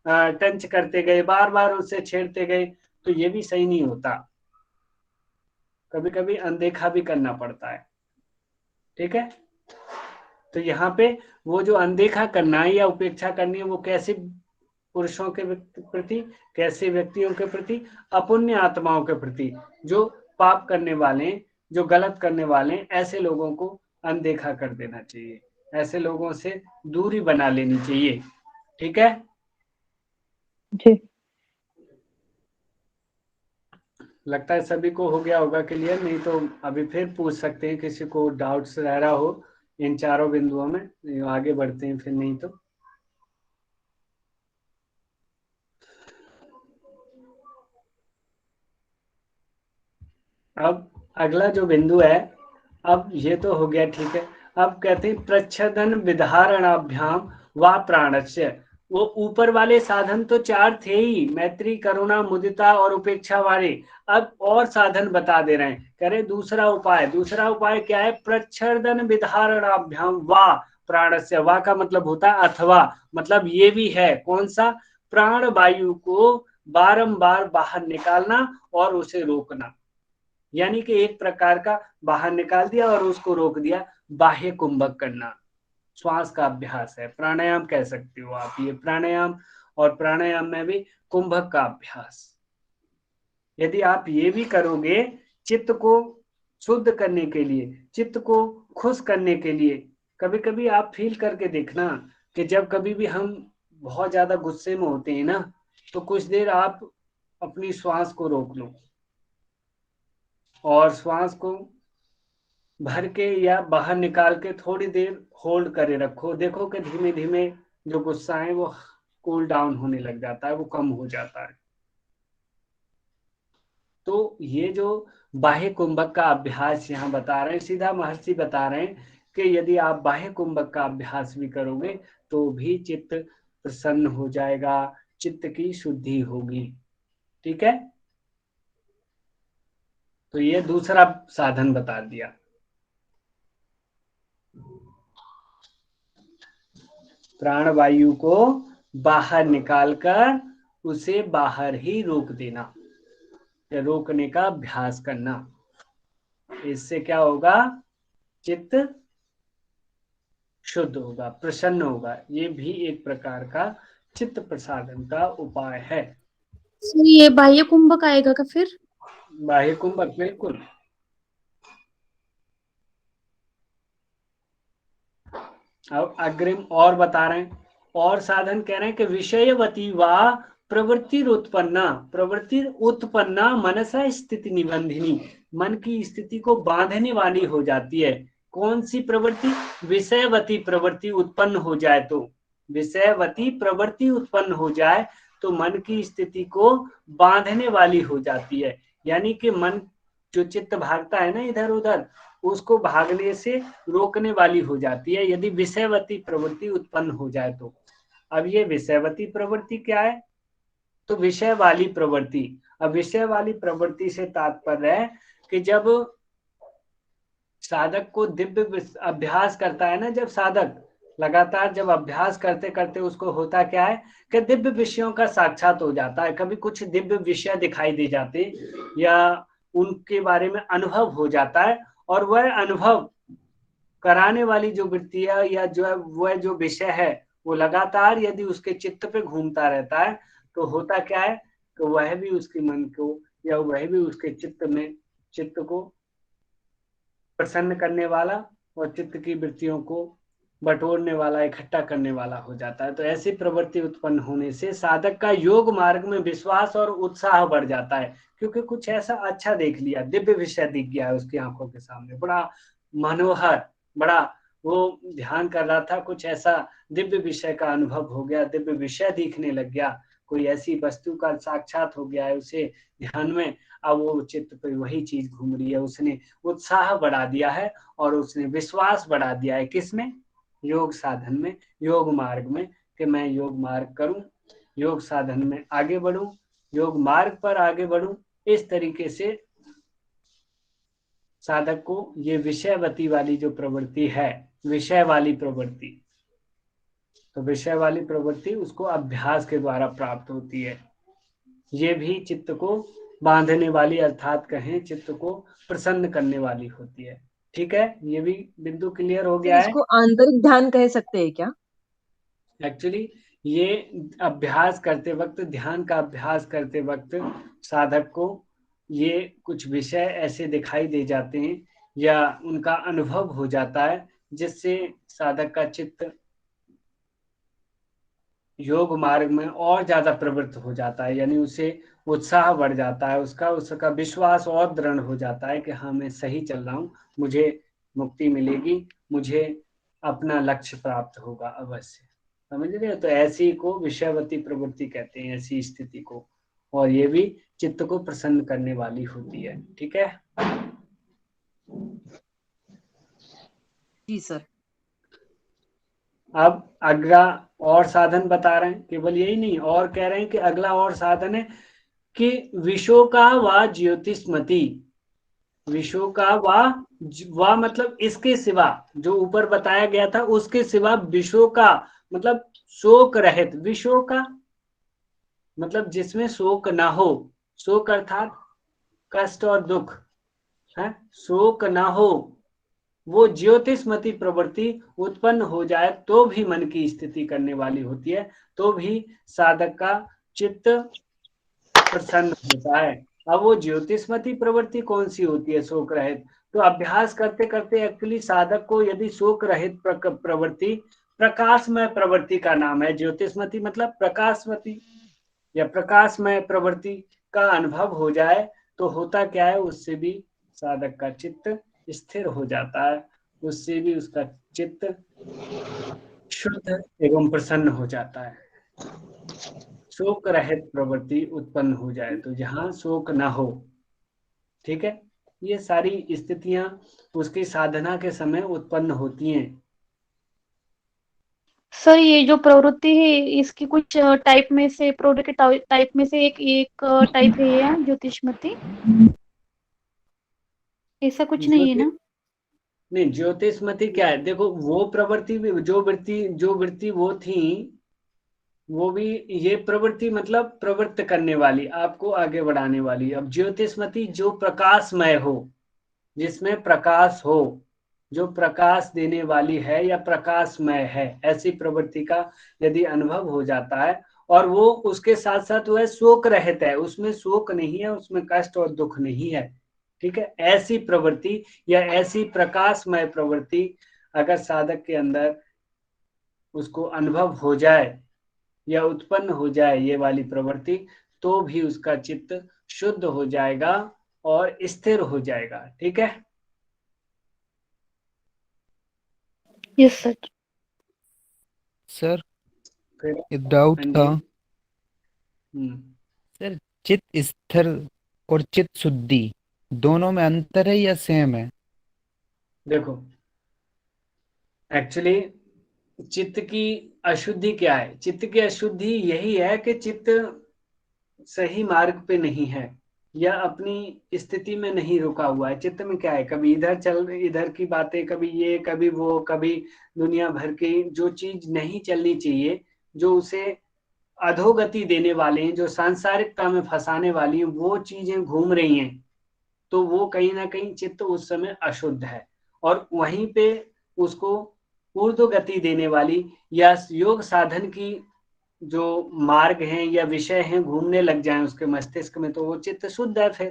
टंच करते गए, बार बार उसे छेड़ते गए, तो ये भी सही नहीं होता। कभी कभी अनदेखा भी करना पड़ता है। ठीक है, तो यहाँ पे वो जो अनदेखा करना है या उपेक्षा करनी है, वो कैसे पुरुषों के प्रति, कैसे व्यक्तियों के प्रति, अपुण्य आत्माओं के प्रति, जो पाप करने वाले, जो गलत करने वाले, ऐसे लोगों को अनदेखा कर देना चाहिए, ऐसे लोगों से दूरी बना लेनी चाहिए। ठीक है जी। लगता है सभी को हो गया होगा क्लियर, नहीं तो अभी फिर पूछ सकते हैं, किसी को डाउट्स रह रहा हो इन चारों बिंदुओं में, आगे बढ़ते हैं फिर, नहीं तो। अब अगला जो बिंदु है, अब ये तो हो गया, ठीक है। अब कहते हैं प्रच्छदन विधारणाभ्याम व प्राणस्य। वो ऊपर वाले साधन तो 4 थे ही, मैत्री, करुणा, मुदिता और उपेक्षा वाले। अब और साधन बता दे रहे हैं, कह रहे दूसरा उपाय। दूसरा उपाय क्या है? प्रच्छदन विधारणाभ्याम व प्राणस्य। वा का मतलब होता है अथवा, मतलब ये भी है। कौन सा? प्राण वायु को बारंबार बाहर निकालना और उसे रोकना, यानी कि एक प्रकार का बाहर निकाल दिया और उसको रोक दिया, बाह्य कुंभक करना। श्वास का अभ्यास है, प्राणायाम कह सकते हो आप ये, प्राणायाम। और प्राणायाम में भी कुंभक का अभ्यास। यदि आप ये भी करोगे, चित्त को शुद्ध करने के लिए, चित्त को खुश करने के लिए, कभी कभी आप फील करके देखना कि जब कभी भी हम बहुत ज्यादा गुस्से में होते हैं ना, तो कुछ देर आप अपनी श्वास को रोक लो और श्वास को भर के या बाहर निकाल के थोड़ी देर होल्ड करे रखो। देखो कि धीमे धीमे जो गुस्सा है वो कूल डाउन होने लग जाता है, वो कम हो जाता है। तो ये जो बाह्य कुंभक का अभ्यास यहाँ बता रहे हैं, सीधा महर्षि बता रहे हैं कि यदि आप बाह्य कुंभक का अभ्यास भी करोगे तो भी चित्त प्रसन्न हो जाएगा, चित्त की शुद्धि होगी। ठीक है, तो ये दूसरा साधन बता दिया। प्राणवायु को बाहर निकालकर उसे बाहर ही रोक देना, या रोकने का अभ्यास करना। इससे क्या होगा? चित्त शुद्ध होगा, प्रसन्न होगा। ये भी एक प्रकार का चित्त प्रसादन का उपाय है। सर ये बाह्य कुंभक आएगा का फिर? बाह्य कुंभक, बिल्कुल। अब अग्रिम और बता रहे हैं, और साधन कह रहे हैं कि विषयवती व प्रवृत्ति उत्पन्ना मनसा स्थिति निबंधिनी। मन की स्थिति को बांधने वाली हो जाती है। कौन सी प्रवृत्ति? विषयवती प्रवृत्ति उत्पन्न हो जाए तो, विषयवती प्रवृत्ति उत्पन्न हो जाए तो मन की स्थिति को बांधने वाली हो जाती है। यानी कि मन, जो चित्त भागता है ना इधर उधर, उसको भागने से रोकने वाली हो जाती है, यदि विषयवती प्रवृत्ति उत्पन्न हो जाए तो। अब ये विषयवती प्रवृत्ति क्या है? तो विषय वाली प्रवृत्ति। अब विषय वाली प्रवृत्ति से तात्पर्य है कि जब साधक को दिव्य अभ्यास करता है ना, जब साधक लगातार जब अभ्यास करते करते उसको होता क्या है कि दिव्य विषयों का साक्षात हो जाता है। कभी कुछ दिव्य विषय दिखाई दे जाते या उनके बारे में अनुभव हो जाता है, और वह अनुभव कराने वाली जो वृत्ति है या जो है वह जो विषय है, वो लगातार यदि उसके चित्त पे घूमता रहता है तो होता क्या है कि वह भी उसके मन को या वह भी उसके चित्त को प्रसन्न करने वाला और चित्त की वृत्तियों को बटोरने वाला, इकट्ठा करने वाला हो जाता है। तो ऐसी प्रवृत्ति उत्पन्न होने से साधक का योग मार्ग में विश्वास और उत्साह बढ़ जाता है, क्योंकि कुछ ऐसा अच्छा देख लिया, दिव्य विषय दिख गया है उसकी आंखों के सामने, बड़ा मनोहर, बड़ा वो ध्यान कर रहा था, कुछ ऐसा दिव्य विषय का अनुभव हो गया, दिव्य विषय दिखने लग गया, कोई ऐसी वस्तु का साक्षात हो गया है उसे ध्यान में, अब वो चित्त पे वही चीज घूम रही है, उसने उत्साह बढ़ा दिया है और उसने विश्वास बढ़ा दिया है, किसमें? योग साधन में, योग मार्ग में, कि मैं योग मार्ग करूं, योग साधन में आगे बढ़ूं, योग मार्ग पर आगे बढ़ूं। इस तरीके से साधक को ये विषयवती वाली जो प्रवृत्ति है, विषय वाली प्रवृत्ति, तो विषय वाली प्रवृत्ति उसको अभ्यास के द्वारा प्राप्त होती है। ये भी चित्त को बांधने वाली, अर्थात कहें चित्त को प्रसन्न करने वाली होती है। ठीक है, ये भी बिंदु क्लियर हो गया है। इसको आंतरिक ध्यान कह सकते हैं क्या? एक्चुअली ये अभ्यास करते वक्त, ध्यान का अभ्यास करते वक्त साधक को ये कुछ विषय ऐसे दिखाई दे जाते हैं या उनका अनुभव हो जाता है, जिससे साधक का चित्त योग मार्ग में और ज्यादा प्रवृत्त हो जाता है, यानी उसे उत्साह बढ़ जाता है, उसका विश्वास और दृढ़ हो जाता है कि हाँ मैं सही चल रहा हूँ, मुझे मुक्ति मिलेगी, मुझे अपना लक्ष्य प्राप्त होगा अवश्य। समझ रहे हो? तो ऐसी को विषयवती प्रवृत्ति कहते हैं, ऐसी स्थिति को, और ये भी चित्त को प्रसन्न करने वाली होती है। ठीक है, जी सर। अब अगला और साधन बता रहे हैं, केवल यही नहीं, और कह रहे हैं कि अगला और साधन है कि विशोका व ज्योतिष्मति, विशोका व मतलब इसके सिवा, जो ऊपर बताया गया था उसके सिवा, विशोका मतलब शोक रहित, विशोका मतलब जिसमें शोक ना हो, शोक अर्थात कष्ट और दुख है, शोक ना हो, वो ज्योतिष्मती प्रवृत्ति उत्पन्न हो जाए तो भी मन की स्थिति करने वाली होती है, तो भी साधक का चित्त प्रसन्न होता है। अब वो ज्योतिष्मती प्रवृत्ति कौन सी होती है? शोक रहित। तो अभ्यास करते करते एक्चुअली साधक को यदि शोक रहित प्रवृत्ति, प्रकाशमय प्रवृत्ति का नाम है ज्योतिष्मती, मतलब प्रकाशमती या प्रकाशमय प्रवृत्ति का अनुभव हो जाए तो होता क्या है, उससे भी साधक का चित्त स्थिर हो जाता है, उससे भी उसका चित्त शुद्ध एवं प्रसन्न हो जाता है। शोक रहित प्रवृत्ति उत्पन्न हो जाए तो जहां शोक ना हो। ठीक है, ये सारी स्थितियां उसकी साधना के समय उत्पन्न होती हैं। सर ये जो प्रवृत्ति है इसकी कुछ टाइप में से, प्रवृत्ति के टाइप में से एक टाइप है ये ज्योतिष्मती, ऐसा कुछ नहीं है ना? नहीं, ज्योतिष्मती क्या है, देखो वो प्रवृत्ति भी, जो वृत्ति वो थी, वो भी ये प्रवृत्ति मतलब प्रवृत्त करने वाली, आपको आगे बढ़ाने वाली। अब ज्योतिष्मती जो प्रकाशमय हो, जिसमें प्रकाश हो, जो प्रकाश देने वाली है या प्रकाशमय है, ऐसी प्रवृत्ति का यदि अनुभव हो जाता है और वो उसके साथ साथ वह शोक रहित है, उसमें शोक नहीं है, उसमें कष्ट और दुख नहीं है। ठीक है, ऐसी प्रवृत्ति या ऐसी प्रकाशमय प्रवृत्ति अगर साधक के अंदर उसको अनुभव हो जाए या उत्पन्न हो जाए ये वाली प्रवृत्ति, तो भी उसका चित्त शुद्ध हो जाएगा और स्थिर हो जाएगा। ठीक है, यस सर। सर फिर एक डाउट हाँ था। जी। सर चित्त स्थिर और चित्त शुद्धि दोनों में अंतर है या सेम है? देखो एक्चुअली चित्त की अशुद्धि क्या है? चित्त की अशुद्धि यही है कि चित्त सही मार्ग पे नहीं है या अपनी स्थिति में नहीं रुका हुआ है। चित्त में क्या है, कभी इधर की बातें, कभी ये, कभी वो, कभी दुनिया भर की जो चीज नहीं चलनी चाहिए, जो उसे अधोगति देने वाले हैं, जो सांसारिकता में फंसाने वाली हैं, वो चीजें घूम रही हैं, तो वो कहीं ना कहीं चित्त उस समय अशुद्ध है। और वहीं पे उसको ऊर्ध्व गति देने वाली या योग साधन की जो मार्ग हैं या विषय हैं घूमने लग जाएं उसके मस्तिष्क में, तो वो चित्त शुद्ध है फिर,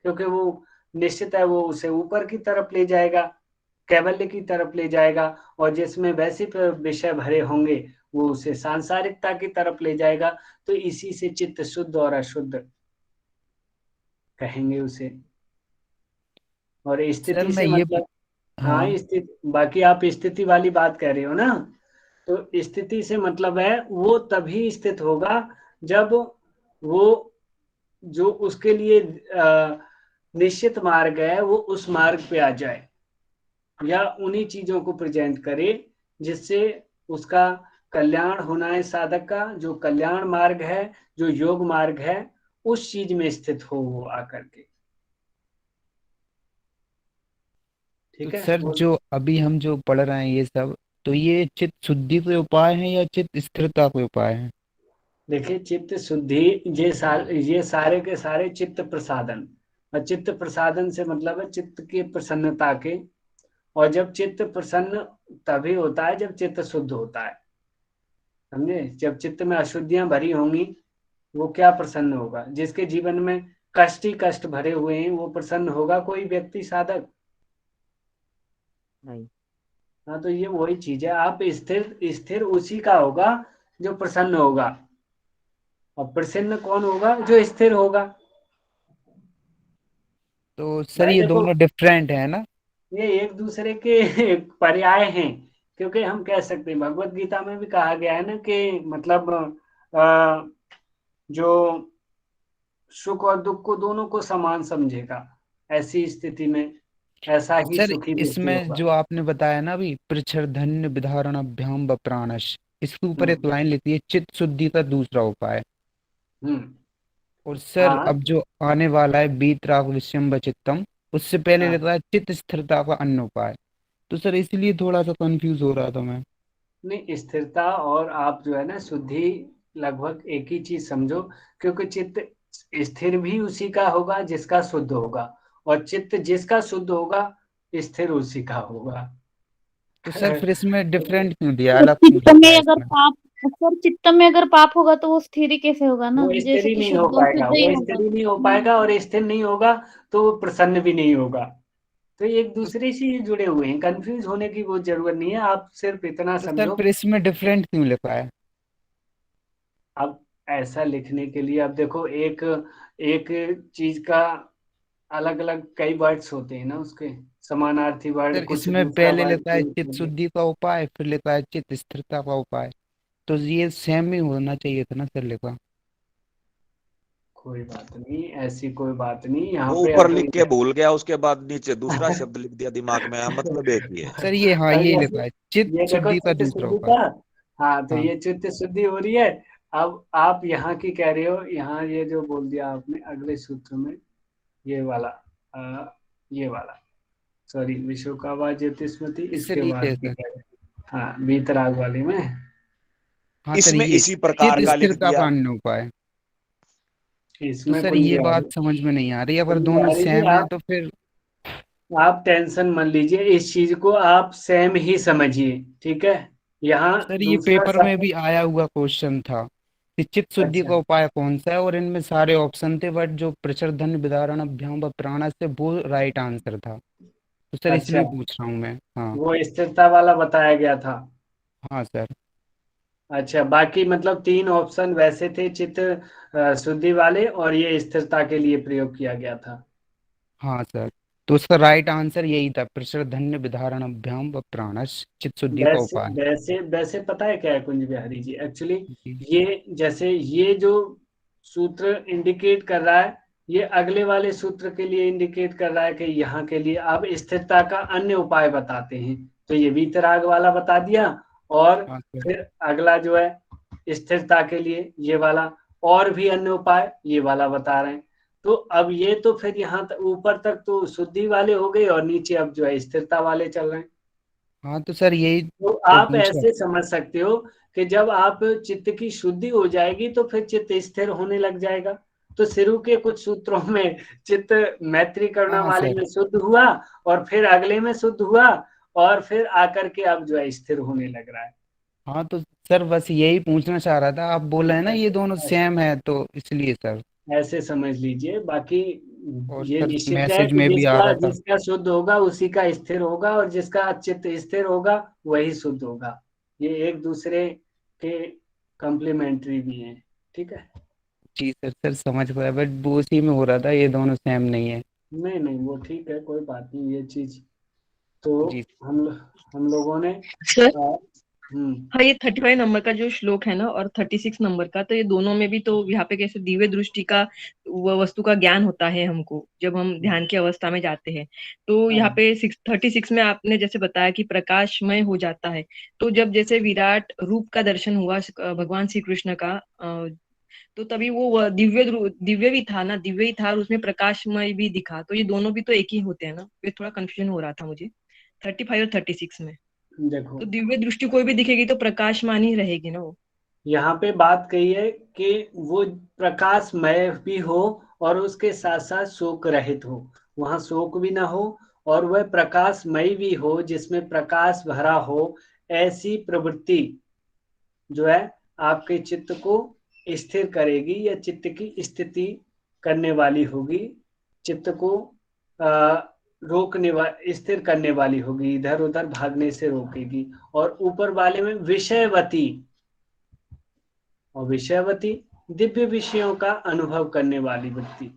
क्योंकि वो निश्चित है वो उसे ऊपर की तरफ ले जाएगा, कैवल्य की तरफ ले जाएगा, और जिसमें वैसे विषय भरे होंगे वो उसे सांसारिकता की तरफ ले जाएगा। तो इसी से चित्त शुद्ध और अशुद्ध कहेंगे उसे। और सर स्थिति मैं से ये मतलब, हाँ हाँ स्थिति, बाकी आप स्थिति वाली बात कह रहे हो ना, तो स्थिति से मतलब है वो तभी स्थित होगा जब वो जो उसके लिए निश्चित मार्ग है वो उस मार्ग पे आ जाए, या उन्हीं चीजों को प्रेजेंट करे जिससे उसका कल्याण होना है। साधक का जो कल्याण मार्ग है, जो योग मार्ग है, उस चीज में स्थित हो वो आकर के। तो ठीक है, सर बोल। जो अभी हम जो पढ़ रहे हैं ये सब, तो ये चित्त शुद्धि के उपाय हैं या चित्त स्थिरता के उपाय हैं? देखिए चित्त शुद्धि, ये सारे के सारे चित्त प्रसादन, और चित्त प्रसादन से मतलब है चित्त की प्रसन्नता के। और जब चित्त प्रसन्न तभी होता है जब चित्त शुद्ध होता है, समझे। जब चित्त में अशुद्धियां भरी होंगी वो क्या प्रसन्न होगा? जिसके जीवन में कष्ट ही कष्ट भरे हुए हैं वो प्रसन्न होगा कोई व्यक्ति, साधक? नहीं। हाँ, तो ये वही चीज है। आप स्थिर स्थिर उसी का होगा जो प्रसन्न होगा, और प्रसन्न कौन होगा? जो स्थिर होगा। तो सर भाई ये देखो, दोनों डिफरेंट है ना? ये एक दूसरे के पर्याय हैं, क्योंकि हम कह सकते हैं भगवत गीता में भी कहा गया है ना कि मतलब अ, जो सुख और दुख को दोनों को समान समझेगा, ऐसी स्थिति में ऐसा ही सर सुखी व्यक्ति इसमें होगा। जो आपने बताया ना अभी, प्रच्छरधन्य विधारणाभ्याम प्राणश, इसके ऊपर एक हम्म। लाइन लिखी है चित्त शुद्धि का दूसरा उपाय। हम्म। और सर हाँ। अब जो आने वाला है वीतराग विषयम चित्तम, उससे पहले हाँ, लिखा है चित्त स्थिरता का अन्य उपाय। तो सर इसलिए थोड़ा सा कंफ्यूज हो रहा था मैं। नहीं, स्थिरता और आप जो है ना शुद्धि लगभग एक ही चीज समझो, क्योंकि चित्त स्थिर भी उसी का होगा जिसका शुद्ध होगा, और चित्त जिसका शुद्ध होगा स्थिर उसी का होगा। तो सर फिर इसमें डिफरेंट क्यों दिया, अलग क्यों चित्त लिखा में है अगर इसमें? पाप, सर चित्त में अगर पाप होगा तो वो स्थिर ही कैसे होगा वो ना, स्थिर जैसे ही कि नहीं हो शुद्ध पाएगा, शुद्ध ही वो होगा। स्थिर ही नहीं हो पाएगा, और स्थिर नहीं होगा तो वो प्रसन्न भी नहीं होगा। तो ये एक तो, दूसरे से जुड़े हुए हैं, कंफ्यूज होने की वो जरूरत नहीं है, आप सिर्फ इतना तो सर समझो। फिर इसमें डिफरेंट क्यों लिखा है? अब ऐसा लिखने के लिए, अब देखो एक एक चीज का अलग अलग कई वर्ड्स होते हैं ना उसके, समानार्थी वर्ड, सर कुछ इसमें दूसरा पहले वर्ड लिखा है चित्त शुद्धि का उपाय, फिर लिखा है चित्त स्थिरता का उपाय। तो ये सेम ही होना चाहिए था ना सर लिखा। कोई बात नहीं, ऐसी कोई बात नहीं यहाँ वो पे। ऊपर अब लिख के भूल गया, उसके बाद नीचे दूसरा शब्द लिख दिया दिमाग में, मतलब एक ही है। सर ये हाँ अब यही जैसे लिखा है चित्त ये देखो शुद्धि का चित्त दूसरा शुद्धि उपाय। का, हाँ तो हाँ ये चित्त शुद्धि हो रही है। अब आप यहाँ की कह रहे हो, यहाँ ये जो बोल दिया आपने अगले सूत्र में, ये वाला ये वाला, सॉरी, विशोकावा ज्योतिष्मति, इसके सर ये बाद की सर, कह रहे हैं। हाँ, वीतराग वाली में। हाँ सर इसमें ये इसी प्रकार चित्त का लिख स्थिरता दिया। का अन्य उपाय। तो इसमें सर कुंज ये बात बिहारी, समझ में नहीं आ रही, अगर कुंज दोनों बिहारी जी, सेम है तो फिर। आप टेंशन मत लीजिए, इस चीज को आप सेम ही समझिए, ठीक है। यहाँ सर ये दूसरा पेपर में शब्द, भी आया हुआ क्वेश्चन था कि चित्त शुद्धि अच्छा का उपाय कौन सा है, और इनमें सारे ऑप्शन थे, बट जो प्रचरधन विदारण अभ्याम व प्राणा से वो राइट आंसर था। तो सर अच्छा, इसलिए पूछ रहा हूँ मैं। हाँ वो स्थिरता वाला बताया गया था। हाँ सर। अच्छा, बाकी मतलब तीन ऑप्शन वैसे थे चित्त शुद्धि वाले, और ये स्थिरता के लिए प्रयोग किया गया था। हाँ सर, तो उसका राइट आंसर यही था, प्रचरधन्य विधारण अभ्याम व प्राणस चित्त शुद्धि का वैसे उपाय। वैसे वैसे पता है क्या है कुंज बिहारी जी, एक्चुअली जी ये जैसे ये जो सूत्र इंडिकेट कर रहा है, ये अगले वाले सूत्र के लिए इंडिकेट कर रहा है कि यहाँ के लिए अब स्थिरता का अन्य उपाय बताते हैं। तो ये वीतराग वाला बता दिया, और हाँ सर। फिर अगला जो है स्थिरता के लिए ये वाला, और भी अन्य उपाय ये वाला बता रहे हैं। तो अब ये तो फिर यहाँ तक ऊपर तक तो शुद्धि वाले हो गए, और नीचे अब जो है स्थिरता वाले चल रहे हैं। हाँ तो सर यही तो तो आप पूछा। ऐसे समझ सकते हो कि जब आप चित्त की शुद्धि हो जाएगी तो फिर चित्त स्थिर होने लग जाएगा। तो शुरू के कुछ सूत्रों में चित्त मैत्री करना हाँ वाले सर। में शुद्ध हुआ, और फिर अगले में शुद्ध हुआ, और फिर आकर के अब जो है स्थिर होने लग रहा है। हाँ तो सर बस यही पूछना चाह रहा था, आप बोल रहे हैं ना ये दोनों सेम है तो इसलिए सर। ऐसे समझ लीजिए। बाकी और ये सर निश्चित है मैसेज कि में भी आ जिसका रहा था। जिसका शुद्ध होगा उसी का स्थिर होगा, और जिसका चित्त स्थिर होगा वही शुद्ध होगा। ये एक दूसरे के कंप्लीमेंट्री भी हैं। ठीक है। जी सर, सर समझ पाया, बट वो उसी में हो रहा था, ये दोनों सेम नहीं है। नहीं नहीं, वो ठीक है, कोई बात नहीं। ये चीज तो जी हम लोगों ने सर हम्म हाँ, ये 35 नंबर का जो श्लोक है ना और 36 नंबर का, तो ये दोनों में भी तो यहाँ पे कैसे दिव्य दृष्टि का वस्तु का ज्ञान होता है हमको जब हम ध्यान की अवस्था में जाते हैं। तो यहाँ हाँ, पे 36 में आपने जैसे बताया कि प्रकाशमय हो जाता है। तो जब जैसे विराट रूप का दर्शन हुआ भगवान श्री कृष्ण का, तो तभी वो दिव्य भी था ना, दिव्य ही था और उसमें प्रकाशमय भी दिखा। तो ये दोनों भी तो एक ही होते हैं ना, ये थोड़ा कंफ्यूजन हो रहा था मुझे 35 और 36 में। देखो तो दिव्य दृष्टि कोई भी दिखेगी तो प्रकाशमान ही रहेगी ना वो। यहाँ पे बात कही है कि वो प्रकाशमय भी हो और उसके साथ साथ शोक रहित हो। वहां शोक भी ना हो और वह प्रकाशमय भी हो, जिसमें प्रकाश भरा हो। ऐसी प्रवृत्ति जो है आपके चित्त को स्थिर करेगी, या चित्त की स्थिति करने वाली होगी, चित्त को रोकने स्थिर करने वाली होगी, इधर उधर भागने से रोकेगी। और ऊपर वाले में विषयवती, और विषयवती दिव्य विषयों का अनुभव करने वाली वृत्ति,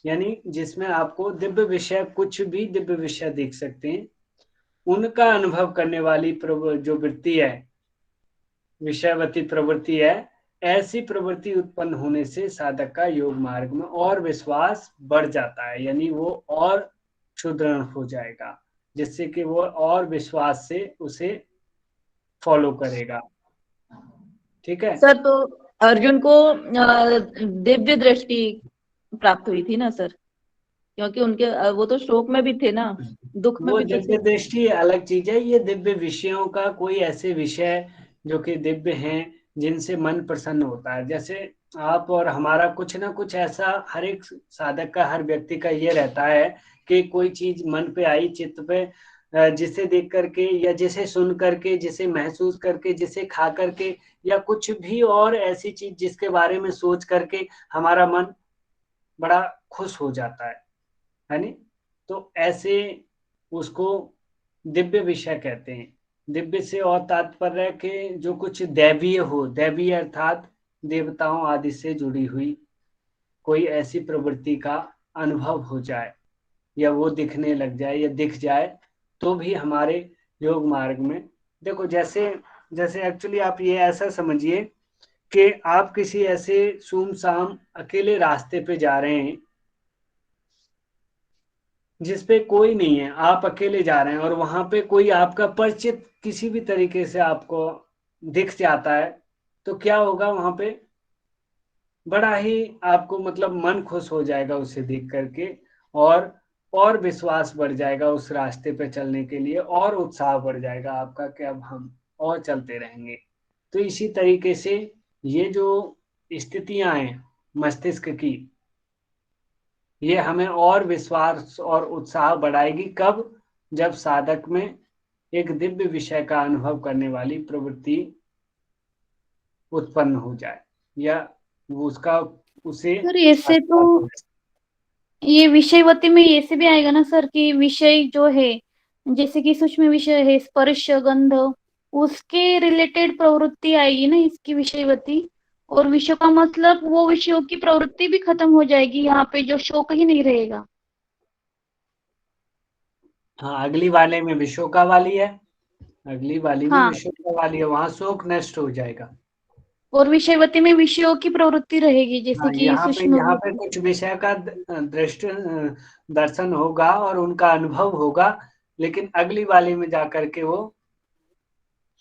यानी जिसमें आपको दिव्य विषय, कुछ भी दिव्य विषय देख सकते हैं, उनका अनुभव करने वाली जो वृत्ति है, विषयवती प्रवृत्ति है। ऐसी प्रवृत्ति उत्पन्न होने से साधक का योग मार्ग में और विश्वास बढ़ जाता है, यानी वो और सुदृढ़ हो जाएगा, जिससे कि वो और विश्वास से उसे फॉलो करेगा। ठीक है। सर तो अर्जुन को दिव्य दृष्टि प्राप्त हुई थी ना सर, क्योंकि उनके वो तो शोक में भी थे ना, दुख में वो भी तो दिव्य थे। दृष्टि अलग चीज है। ये दिव्य विषयों का कोई ऐसे विषय जो कि दिव्य हैं, जिनसे मन प्रसन्न होता है। जैसे आप और हमारा कुछ ना कुछ ऐसा, हर एक साधक का, हर व्यक्ति का ये रहता है कि कोई चीज मन पे आई, चित्त पे, जिसे देख करके या जिसे सुन करके, जिसे महसूस करके, जिसे खा करके, या कुछ भी और ऐसी चीज जिसके बारे में सोच करके हमारा मन बड़ा खुश हो जाता है नहीं? तो ऐसे उसको दिव्य विषय कहते हैं। दिव्य से और तात्पर्य के जो कुछ दैवीय हो, दैवीय अर्थात देवताओं आदि से जुड़ी हुई कोई ऐसी प्रवृत्ति का अनुभव हो जाए, या वो दिखने लग जाए या दिख जाए, तो भी हमारे योग मार्ग में, देखो जैसे जैसे एक्चुअली आप ये ऐसा समझिए कि आप किसी ऐसे सुमसाम अकेले रास्ते पे जा रहे हैं जिसपे कोई नहीं है, आप अकेले जा रहे हैं, और वहां पे कोई आपका परिचित किसी भी तरीके से आपको दिख जाता है, तो क्या होगा वहां पे? बड़ा ही आपको मतलब मन खुश हो जाएगा उसे देख करके, और विश्वास बढ़ जाएगा उस रास्ते पे चलने के लिए, और उत्साह बढ़ जाएगा आपका कि अब हम और चलते रहेंगे। तो इसी तरीके से ये जो स्थितियां हैं मस्तिष्क की, ये हमें और विश्वास और उत्साह बढ़ाएगी। कब? जब साधक में एक दिव्य विषय का अनुभव करने वाली प्रवृत्ति उत्पन्न हो जाए, या उसका उसे सर ऐसे तो ये विषयवती में ऐसे भी आएगा ना सर कि विषय जो है, जैसे कि सूक्ष्म विषय है, स्पर्श गंध, उसके रिलेटेड प्रवृत्ति आएगी ना इसकी विषयवती। और विषय का मतलब वो विषयों की प्रवृत्ति भी खत्म हो जाएगी, यहाँ पे जो शोक ही नहीं रहेगा। हाँ, अगली वाले में विशोका वाली है, अगली वाली में हाँ, विशोका वाली है, वहां शोक नष्ट हो जाएगा। और विषयवती में विषयों की प्रवृत्ति रहेगी, जैसे हाँ, कि सूक्ष्म यहाँ पे कुछ विषय का दृष्टि दर्शन होगा और उनका अनुभव होगा, लेकिन अगली वाली में जाकर के वो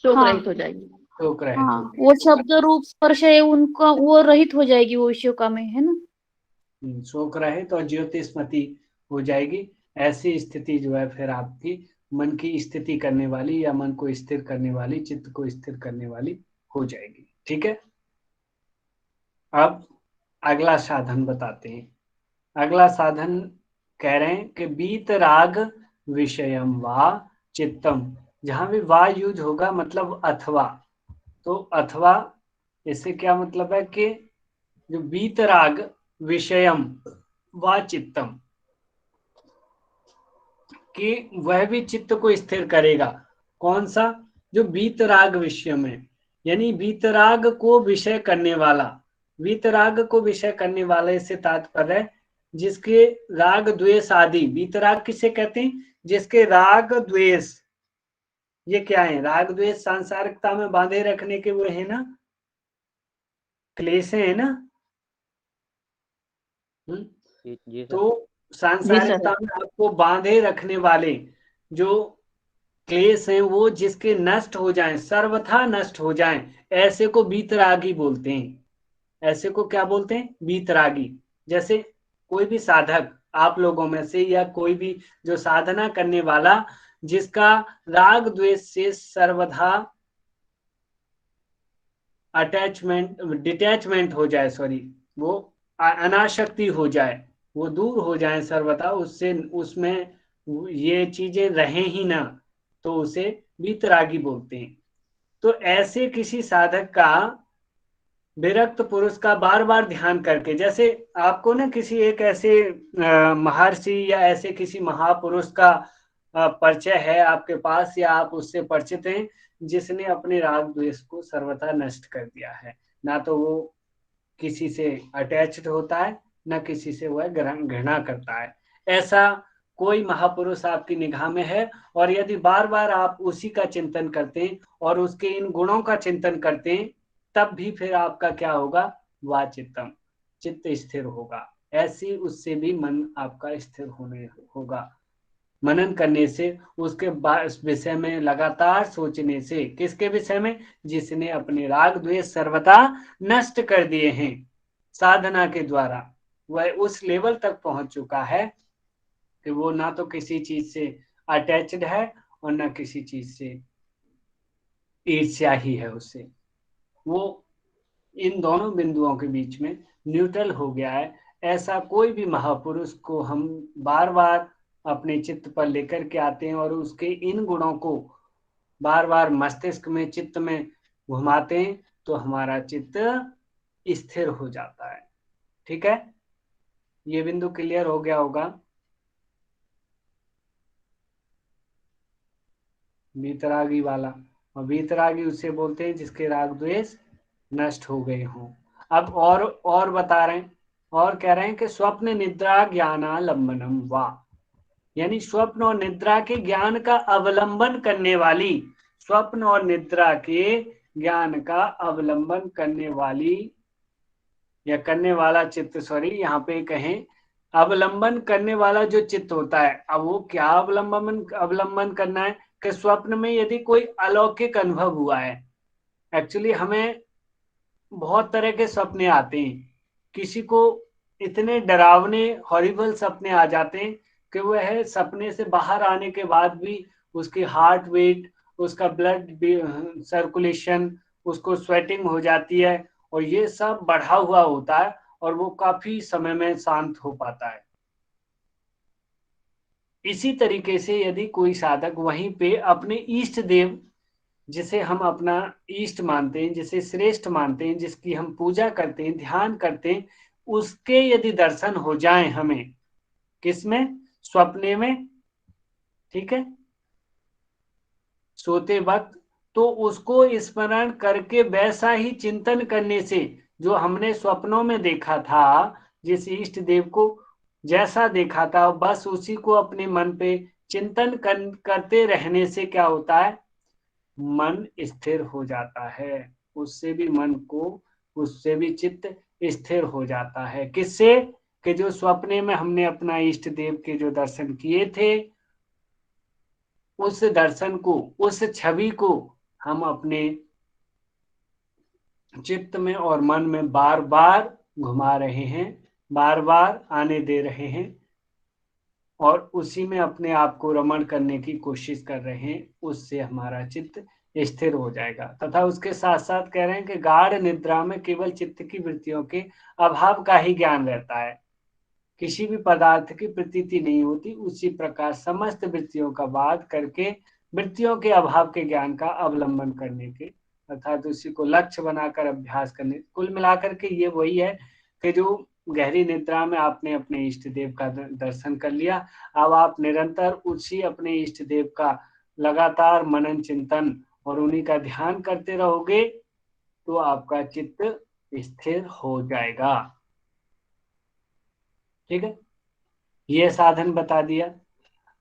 शोक हाँ रहित हो जाएगी। शोक रहित हाँ, होगी। वो शब्द रूप स्पर्श है उनका, वो रहित हो जाएगी वो विषयों का में, है ना। शोक रहित और ज्योतिष्मती हो जाएगी। ऐसी स्थिति जो है फिर आपकी मन की स्थिति करने वाली, या मन को स्थिर करने वाली, चित्त को स्थिर करने वाली हो जाएगी। ठीक है। अब अगला साधन बताते हैं। अगला साधन कह रहे हैं कि बीत राग विषयम वा चित्तम। जहां भी वा यूज होगा मतलब अथवा, तो अथवा इससे क्या मतलब है कि जो वीतराग विषयम व चित्तम, कि वह भी चित्त को स्थिर करेगा। कौन सा? जो वीतराग विषय में, यानी वीतराग को विषय करने वाला। वीतराग को विषय करने वाले से तात्पर्य है जिसके राग द्वेष आदि। वीतराग किसे कहते हैं? जिसके राग द्वेष, ये क्या है? राग द्वेष सांसारिकता में बांधे रखने के वो है ना, क्लेश है ना। जी सर। तो सांसारिकता में आपको बांधे रखने वाले जो क्लेश हैं वो जिसके नष्ट हो जाएं, सर्वथा नष्ट हो जाएं, ऐसे को वीतरागी बोलते हैं। ऐसे को क्या बोलते हैं? वीतरागी। जैसे कोई भी साधक आप लोगों में से या कोई भी जो साधना करने वाला जिसका राग द्वेष से सर्वथा डिटैचमेंट हो जाए, वो अनासक्ति हो जाए, वो दूर हो जाए सर्वथा, उससे उसमें ये चीजें रहें ही ना, तो उसे वीतरागी बोलते हैं। तो ऐसे किसी साधक का विरक्त पुरुष का बार बार ध्यान करके, जैसे आपको ना किसी एक ऐसे महर्षि या ऐसे किसी महापुरुष का परिचय है आपके पास, या आप उससे परिचित हैं जिसने अपने राग द्वेष को सर्वथा नष्ट कर दिया है। ना तो वो किसी से अटैच्ड होता है, ना किसी से वह घृणा करता है। ऐसा कोई महापुरुष आपकी निगाह में है, और यदि बार बार आप उसी का चिंतन करते हैं और उसके इन गुणों का चिंतन करते हैं, तब भी फिर आपका क्या होगा? वाचित्तम, चित्त स्थिर होगा। ऐसी उससे भी मन आपका स्थिर होने होगा। मनन करने से, उसके विषय में लगातार सोचने से। किसके विषय में? जिसने अपने राग द्वेष सर्वथा नष्ट कर दिए हैं साधना के द्वारा। वह उस लेवल तक पहुंच चुका है कि वो ना तो किसी चीज से अटैच्ड है और ना किसी चीज से ईर्ष्या ही है उससे। वो इन दोनों बिंदुओं के बीच में न्यूट्रल हो गया है। ऐसा कोई भी महापुरुष को हम बार बार अपने चित्त पर लेकर के आते हैं और उसके इन गुणों को बार बार मस्तिष्क में, चित्त में घुमाते हैं, तो हमारा चित्त स्थिर हो जाता है। ठीक है, ये बिंदु क्लियर हो गया होगा। वीतरागी वाला, और वीतरागी उसे बोलते हैं जिसके राग द्वेष नष्ट हो गए हों। अब और बता रहे हैं, और कह रहे हैं कि स्वप्न निद्रा ज्ञानालंबनम वा, यानी स्वप्न और निद्रा के ज्ञान का अवलंबन करने वाली, स्वप्न और निद्रा के ज्ञान का अवलंबन करने वाली या करने वाला चित्त, यहाँ पे कहें अवलंबन करने वाला जो चित्त होता है। अब वो क्या अवलंबन करना है कि स्वप्न में यदि कोई अलौकिक अनुभव हुआ है, एक्चुअली हमें बहुत तरह के सपने आते हैं, किसी को इतने डरावने हॉरिबल सपने आ जाते हैं कि वह सपने से बाहर आने के बाद भी उसकी हार्ट बीट, उसका ब्लड सर्कुलेशन, उसको स्वेटिंग हो जाती है, और ये सब बढ़ा हुआ होता है, और वो काफी समय में शांत हो पाता है। इसी तरीके से यदि कोई साधक वहीं पे अपने इष्ट देव, जिसे हम अपना इष्ट मानते हैं, जिसे श्रेष्ठ मानते हैं, जिसकी हम पूजा करते हैं, ध्यान करते हैं, उसके यदि दर्शन हो जाएं हमें, किसमें? स्वप्ने में, ठीक है, सोते वक्त, तो उसको स्मरण करके वैसा ही चिंतन करने से जो हमने स्वप्नों में देखा था, जिस इष्ट देव को जैसा देखा था, बस उसी को अपने मन पे चिंतन करते रहने से क्या होता है? मन स्थिर हो जाता है। उससे भी चित्त स्थिर हो जाता है। किससे? कि जो स्वप्ने में हमने अपना इष्ट देव के जो दर्शन किए थे, उस दर्शन को, उस छवि को हम अपने चित्त में और मन में बार बार घुमा रहे हैं, बार बार आने दे रहे हैं, और उसी में अपने आप को रमण करने की कोशिश कर रहे हैं। उससे हमारा चित्त स्थिर हो जाएगा। तथा उसके साथ साथ कह रहे हैं कि गाढ़ निद्रा में केवल चित्त की वृत्तियों के अभाव का ही ज्ञान रहता है, किसी भी पदार्थ की प्रतीति नहीं होती। उसी प्रकार समस्त वृत्तियों का वाद करके वृत्तियों के अभाव के ज्ञान का अवलंबन करने के अर्थात उसी को लक्ष्य बनाकर अभ्यास करने। कुल मिलाकर के ये वही है कि जो गहरी निद्रा में आपने अपने इष्ट देव का दर्शन कर लिया, अब आप निरंतर उसी अपने इष्ट देव का लगातार मनन चिंतन और उन्हीं का ध्यान करते रहोगे तो आपका चित्त स्थिर हो जाएगा। ठीक है, ये साधन बता दिया।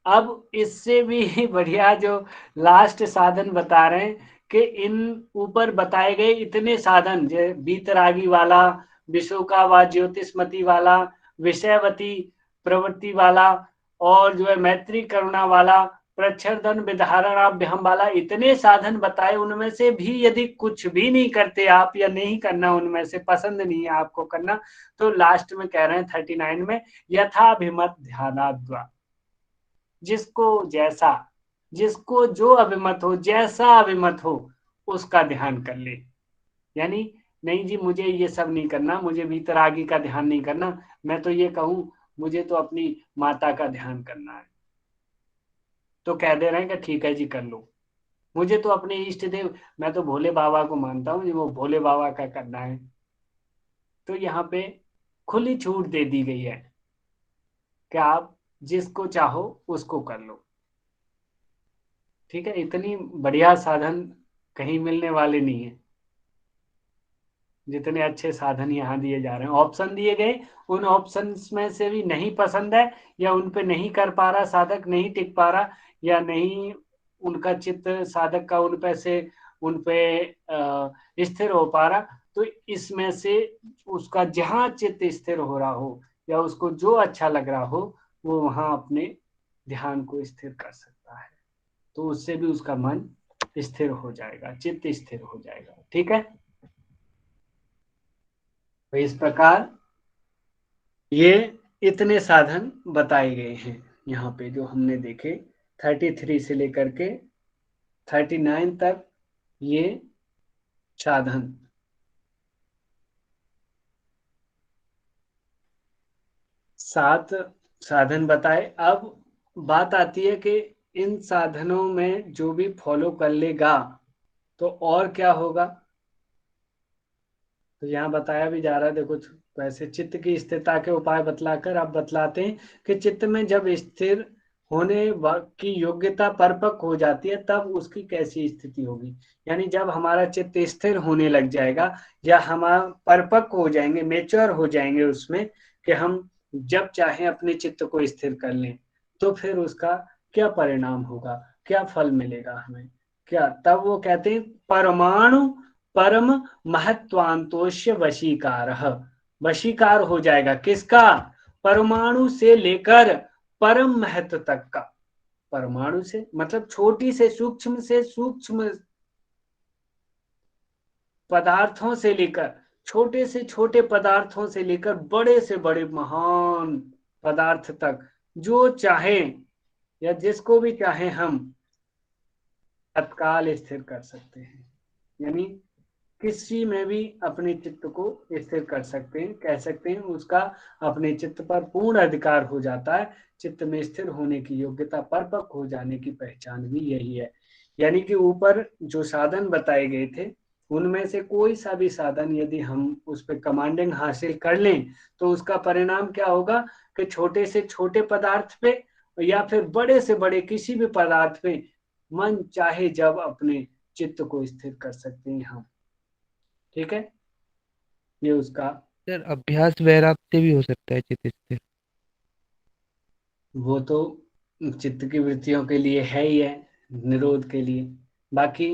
अब इससे भी बढ़िया जो लास्ट साधन बता रहे हैं कि इन ऊपर बताए गए इतने साधन, जो बीतरागी वाला, विशोका व ज्योतिषमती वाला, विषयवती प्रवृत्ति वाला, और जो है मैत्री करुणा वाला, प्रच्छर्दन विधारणाभ्याम वाला, इतने साधन बताए, उनमें से भी यदि कुछ भी नहीं करते आप, या नहीं करना, उनमें से पसंद नहीं है आपको करना, तो लास्ट में कह रहे हैं 39 में, यथाभिमत ध्यानाद्वा, जिसको जैसा, जिसको जो अभिमत हो, जैसा अभिमत हो उसका ध्यान कर ले। यानी नहीं जी मुझे ये सब नहीं करना, मुझे वीतरागी का ध्यान नहीं करना, मैं तो ये कहूं मुझे तो अपनी माता का ध्यान करना है, तो कह दे रहे हैं कि ठीक है जी कर लो। मुझे तो अपने इष्ट देव, मैं तो भोले बाबा को मानता हूँ जी, वो भोले बाबा का करना है, तो यहाँ पे खुली छूट दे दी गई है कि आप जिसको चाहो उसको कर लो। ठीक है, इतनी बढ़िया साधन कहीं मिलने वाले नहीं है जितने अच्छे साधन यहाँ दिए जा रहे हैं। ऑप्शन दिए गए, उन ऑप्शंस में से भी नहीं पसंद है, या उन पे नहीं कर पा रहा साधक, नहीं टिक पा रहा, या नहीं उनका चित्त साधक का उन पे स्थिर हो पा रहा, तो इसमें से उसका जहाँ चित्त स्थिर हो रहा हो या उसको जो अच्छा लग रहा हो वो वहां अपने ध्यान को स्थिर कर सकता है, तो उससे भी उसका मन स्थिर हो जाएगा, चित्त स्थिर हो जाएगा। ठीक है, तो इस प्रकार ये इतने साधन बताए गए हैं यहाँ पे जो हमने देखे, 33 से लेकर के 39 तक ये साधन। सात साधन बताए। अब बात आती है कि इन साधनों में जो भी फॉलो कर लेगा तो और क्या होगा, तो यहाँ बताया भी जा रहा है। देखो, वैसे चित्त की स्थिरता के उपाय बतलाकर अब बतलाते हैं कि चित्त में जब स्थिर होने की योग्यता परिपक्व हो जाती है तब उसकी कैसी स्थिति होगी। यानी जब हमारा चित्त स्थिर होने लग जाएगा या हम परिपक्व हो जाएंगे, मेच्योर हो जाएंगे उसमें, कि हम जब चाहे अपने चित्त को स्थिर कर लें, तो फिर उसका क्या परिणाम होगा, क्या फल मिलेगा हमें, क्या, तब वो कहते हैं परमाणु परम महत्वांतोष्य वशीकार हो जाएगा। किसका? परमाणु से लेकर परम महत्व तक का। परमाणु से मतलब छोटी से सूक्ष्म पदार्थों से लेकर, छोटे से छोटे पदार्थों से लेकर बड़े से बड़े महान पदार्थ तक, जो चाहे या जिसको भी चाहे हम तत्काल स्थिर कर सकते हैं। यानी किसी में भी अपने चित्त को स्थिर कर सकते हैं, कह सकते हैं उसका अपने चित्त पर पूर्ण अधिकार हो जाता है। चित्त में स्थिर होने की योग्यता, परिपक्व हो जाने की पहचान भी यही है। यानी कि ऊपर जो साधन बताए गए थे उनमें से कोई सा भी साधन यदि हम उस पर कमांडिंग हासिल कर लें तो उसका परिणाम क्या होगा कि छोटे से छोटे पदार्थ पे या फिर बड़े से बड़े किसी भी पदार्थ पे मन चाहे जब अपने चित्त को स्थिर कर सकते हैं हम। ठीक है, ये उसका। सर अभ्यास वैराग से भी हो सकता है चित्त स्थिर? वो तो चित्त की वृत्तियों के लिए है ही है, निरोध के लिए। बाकी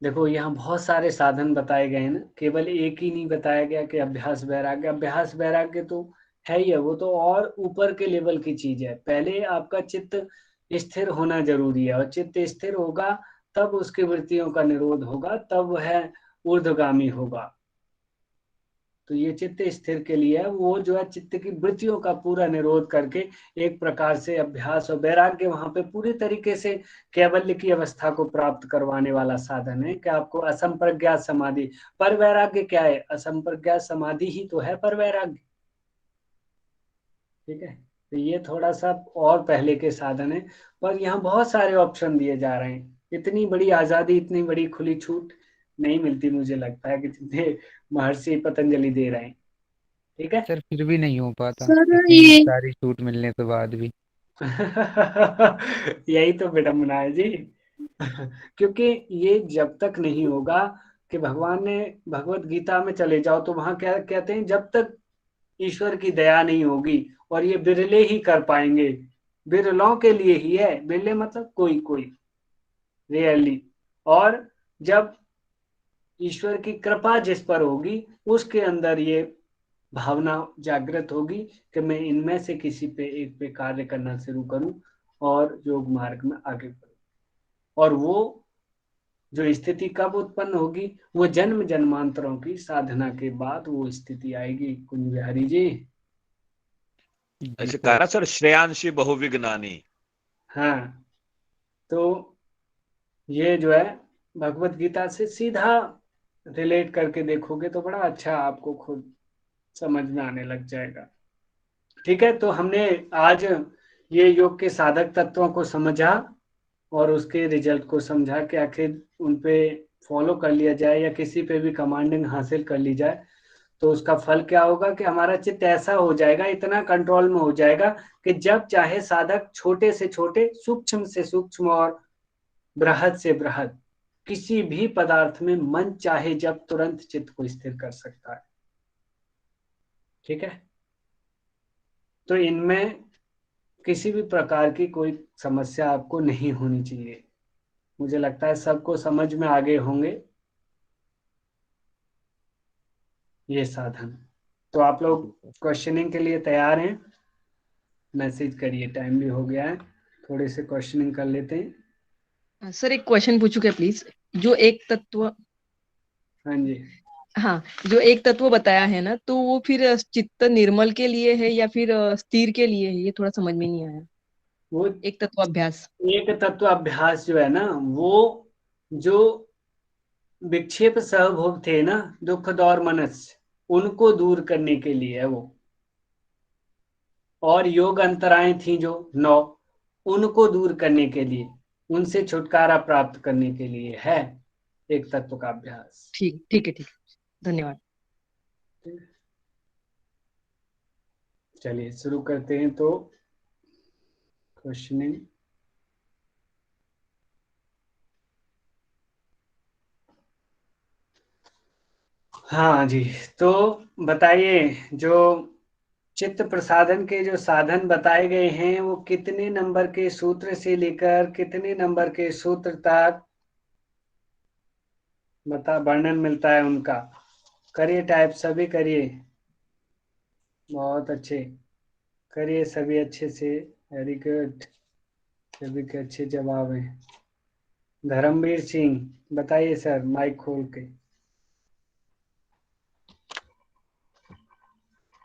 देखो यहाँ बहुत सारे साधन बताए गए हैं ना, केवल एक ही नहीं बताया गया कि अभ्यास वैराग्य। अभ्यास वैराग्य तो है ही है, वो तो और ऊपर के लेवल की चीज है। पहले आपका चित्त स्थिर होना जरूरी है, और चित्त स्थिर होगा तब उसकी वृत्तियों का निरोध होगा, तब वह ऊर्ध्वगामी होगा। तो ये चित्त स्थिर के लिए है, वो जो है चित्त की वृत्तियों का पूरा निरोध करके एक प्रकार से अभ्यास और वैराग्य वहां पे पूरी तरीके से कैवल्य की अवस्था को प्राप्त करवाने वाला साधन है कि आपको असंप्रज्ञात समाधि। पर वैराग्य क्या है? असंप्रज्ञात समाधि ही तो है पर वैराग्य। ठीक है, तो ये थोड़ा सा और पहले के साधन है, पर यहाँ बहुत सारे ऑप्शन दिए जा रहे हैं। इतनी बड़ी आजादी, इतनी बड़ी खुली छूट नहीं मिलती, मुझे लगता है कि जितने महर्षि पतंजलि दे रहे हैं। ठीक है। सर फिर भी नहीं हो पाता सर इतनी ये सारी छूट मिलने के बाद भी। यही तो विडम्बना है जी। क्योंकि ये जब तक नहीं होगा कि भगवान ने भगवत गीता में चले जाओ तो वहां क्या कहते हैं, जब तक ईश्वर की दया नहीं होगी, और ये बिरले ही कर पाएंगे, बिरलों के लिए ही है, बिरले मतलब कोई कोई, रियली। और जब ईश्वर की कृपा जिस पर होगी उसके अंदर ये भावना जागृत होगी कि मैं इनमें से किसी पे एक पे कार्य करना शुरू करूं और योग मार्ग में आगे बढ़ूं। और वो जो स्थिति कब उत्पन्न होगी, वो जन्म जन्मांतरों की साधना के बाद वो स्थिति आएगी। कुंज बिहारी जी। जी ऐसे सर। कहा ना सर, श्रेयांशी बहुविज्ञानी। हाँ, तो ये जो है भगवत गीता से सीधा रिलेट करके देखोगे तो बड़ा अच्छा आपको खुद समझ में आने लग जाएगा। ठीक है, तो हमने आज ये योग के साधक तत्वों को समझा और उसके रिजल्ट को समझा कि आखिर उन पे फॉलो कर लिया जाए या किसी पे भी कमांडिंग हासिल कर ली जाए तो उसका फल क्या होगा कि हमारा चित्त ऐसा हो जाएगा, इतना कंट्रोल में हो जाएगा कि जब चाहे साधक छोटे से छोटे, सूक्ष्म से सूक्ष्म और बृहद से बृहद किसी भी पदार्थ में मन चाहे जब तुरंत चित्त को स्थिर कर सकता है। ठीक है, तो इनमें किसी भी प्रकार की कोई समस्या आपको नहीं होनी चाहिए। मुझे लगता है सबको समझ में आगे होंगे ये साधन। तो आप लोग क्वेश्चनिंग के लिए तैयार हैं? मैसेज करिए, टाइम भी हो गया है, थोड़े से क्वेश्चनिंग कर लेते हैं। सर एक क्वेश्चन पूछू क्या प्लीज? जो एक तत्व, हाँ जी। हाँ, जो एक तत्व बताया है ना, तो वो फिर चित्त निर्मल के लिए है या फिर स्थिर के लिए है? ये थोड़ा समझ में नहीं आया। वो एक तत्व अभ्यास। एक तत्व अभ्यास जो है ना, वो जो विक्षेप सहभोग थे ना, दुख और मनस्य, उनको दूर करने के लिए है वो। और योग अंतराएं थी जो 9, उनको दूर करने के लिए, उनसे छुटकारा प्राप्त करने के लिए है एक तत्व का अभ्यास। ठीक ठीक है, ठीक है, धन्यवाद। चलिए शुरू करते हैं तो क्वेश्चनिंग। हाँ जी, तो बताइए, जो चित्त प्रसाधन के जो साधन बताए गए हैं वो कितने नंबर के सूत्र से लेकर कितने नंबर के सूत्र तक बता वर्णन मिलता है उनका? करिए टाइप, सभी करिए, बहुत अच्छे करिए, सभी अच्छे से, वेरी गुड, सभी के अच्छे जवाब हैं। धर्मवीर सिंह बताइए सर, माइक खोल के।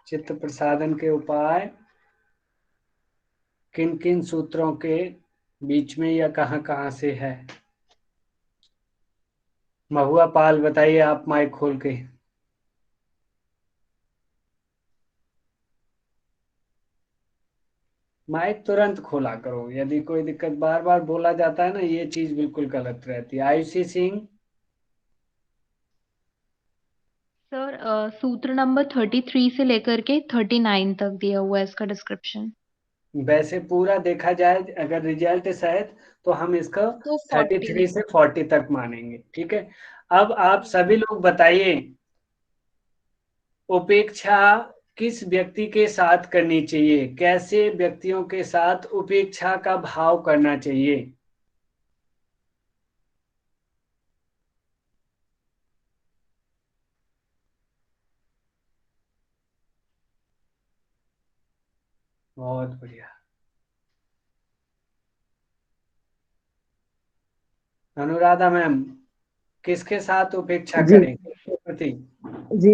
चित्त प्रसादन के उपाय किन किन सूत्रों के बीच में या कहां कहां से है? महुआ पाल बताइए आप, माइक खोल के। माइक तुरंत खोला करो, यदि कोई दिक्कत, बार बार बोला जाता है ना, ये चीज बिल्कुल गलत रहती है। आयुषी सिंह। सर सूत्र नंबर 33 से लेकर के 39 तक दिया हुआ है इसका डिस्क्रिप्शन। वैसे पूरा देखा जाए अगर रिजल्ट सहित तो हम इसको तो 33 40। से 40 तक मानेंगे। ठीक है, अब आप सभी लोग बताइए, उपेक्षा किस व्यक्ति के साथ करनी चाहिए, कैसे व्यक्तियों के साथ उपेक्षा का भाव करना चाहिए? बहुत बढ़िया। अनुराधा मैम, किसके साथ उपेक्षा जी करें, किसके प्रति? जी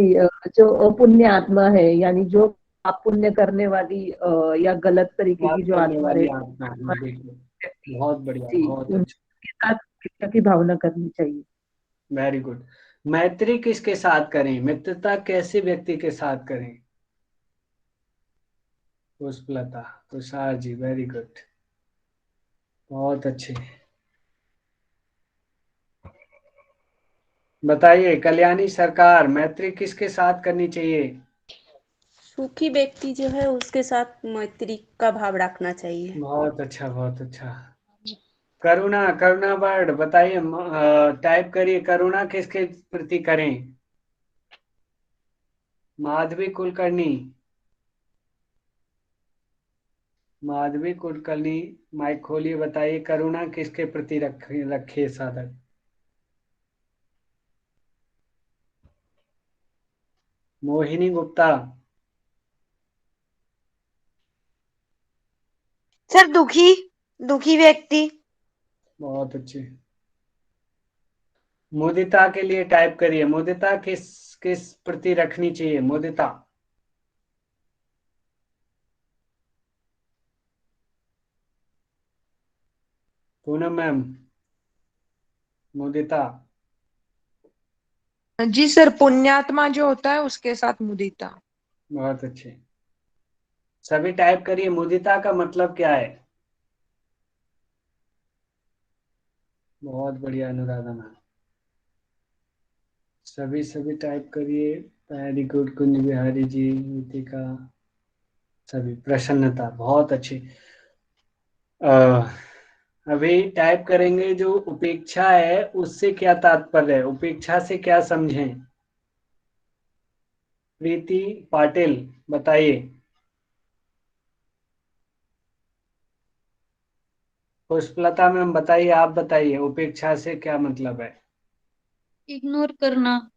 जो पुण्य आत्मा है, यानी जो आप पुण्य करने वाली या गलत तरीके बात की जो करने आत्मा वाली रहती आत्मा है, है, बिल्कुल, बहुत बढ़िया, जी, बहुत अच्छा, उनके साथ शिक्षा की भावना करनी चाहिए। Very good. मैत्री किसके साथ करें, मित्रता कैसे व्यक्ति के साथ करें? पुष्पलता, तुषार जी, वेरी गुड, बहुत अच्छे। बताइए कल्याणी सरकार, मैत्री किसके साथ करनी चाहिए? सुखी व्यक्ति जो है उसके साथ मैत्री का भाव रखना चाहिए। बहुत अच्छा, बहुत अच्छा। करुणा, करुणा वर्ड बताइए, टाइप करिए, करुणा किसके प्रति करें? माधवी कुलकर्णी, माधवी कुलकर्णी माइक खोलिए, बताइए करुणा किसके प्रति रखे साधक? मोहिनी गुप्ता, सर दुखी दुखी व्यक्ति। बहुत अच्छे। मुदिता के लिए टाइप करिए, मुदिता किस किस प्रति रखनी चाहिए? मुदिता, पूनम मैम, मुदिता। जी सर, पुण्यात्मा जो होता है उसके साथ मुदिता। बहुत अच्छे, सभी टाइप करिए, मुदिता का मतलब क्या है? बहुत बढ़िया अनुराधा मैम, सभी सभी टाइप करिए। वेरी गुड कुंज बिहारी जी, नितिका, सभी। प्रसन्नता, बहुत अच्छी। अभी टाइप करेंगे जो उपेक्षा है उससे क्या तात्पर्य है, उपेक्षा से क्या समझें? प्रीति पाटिल बताइए। पुष्पलता मैम बताइए, आप बताइए उपेक्षा से क्या मतलब है? इग्नोर करना,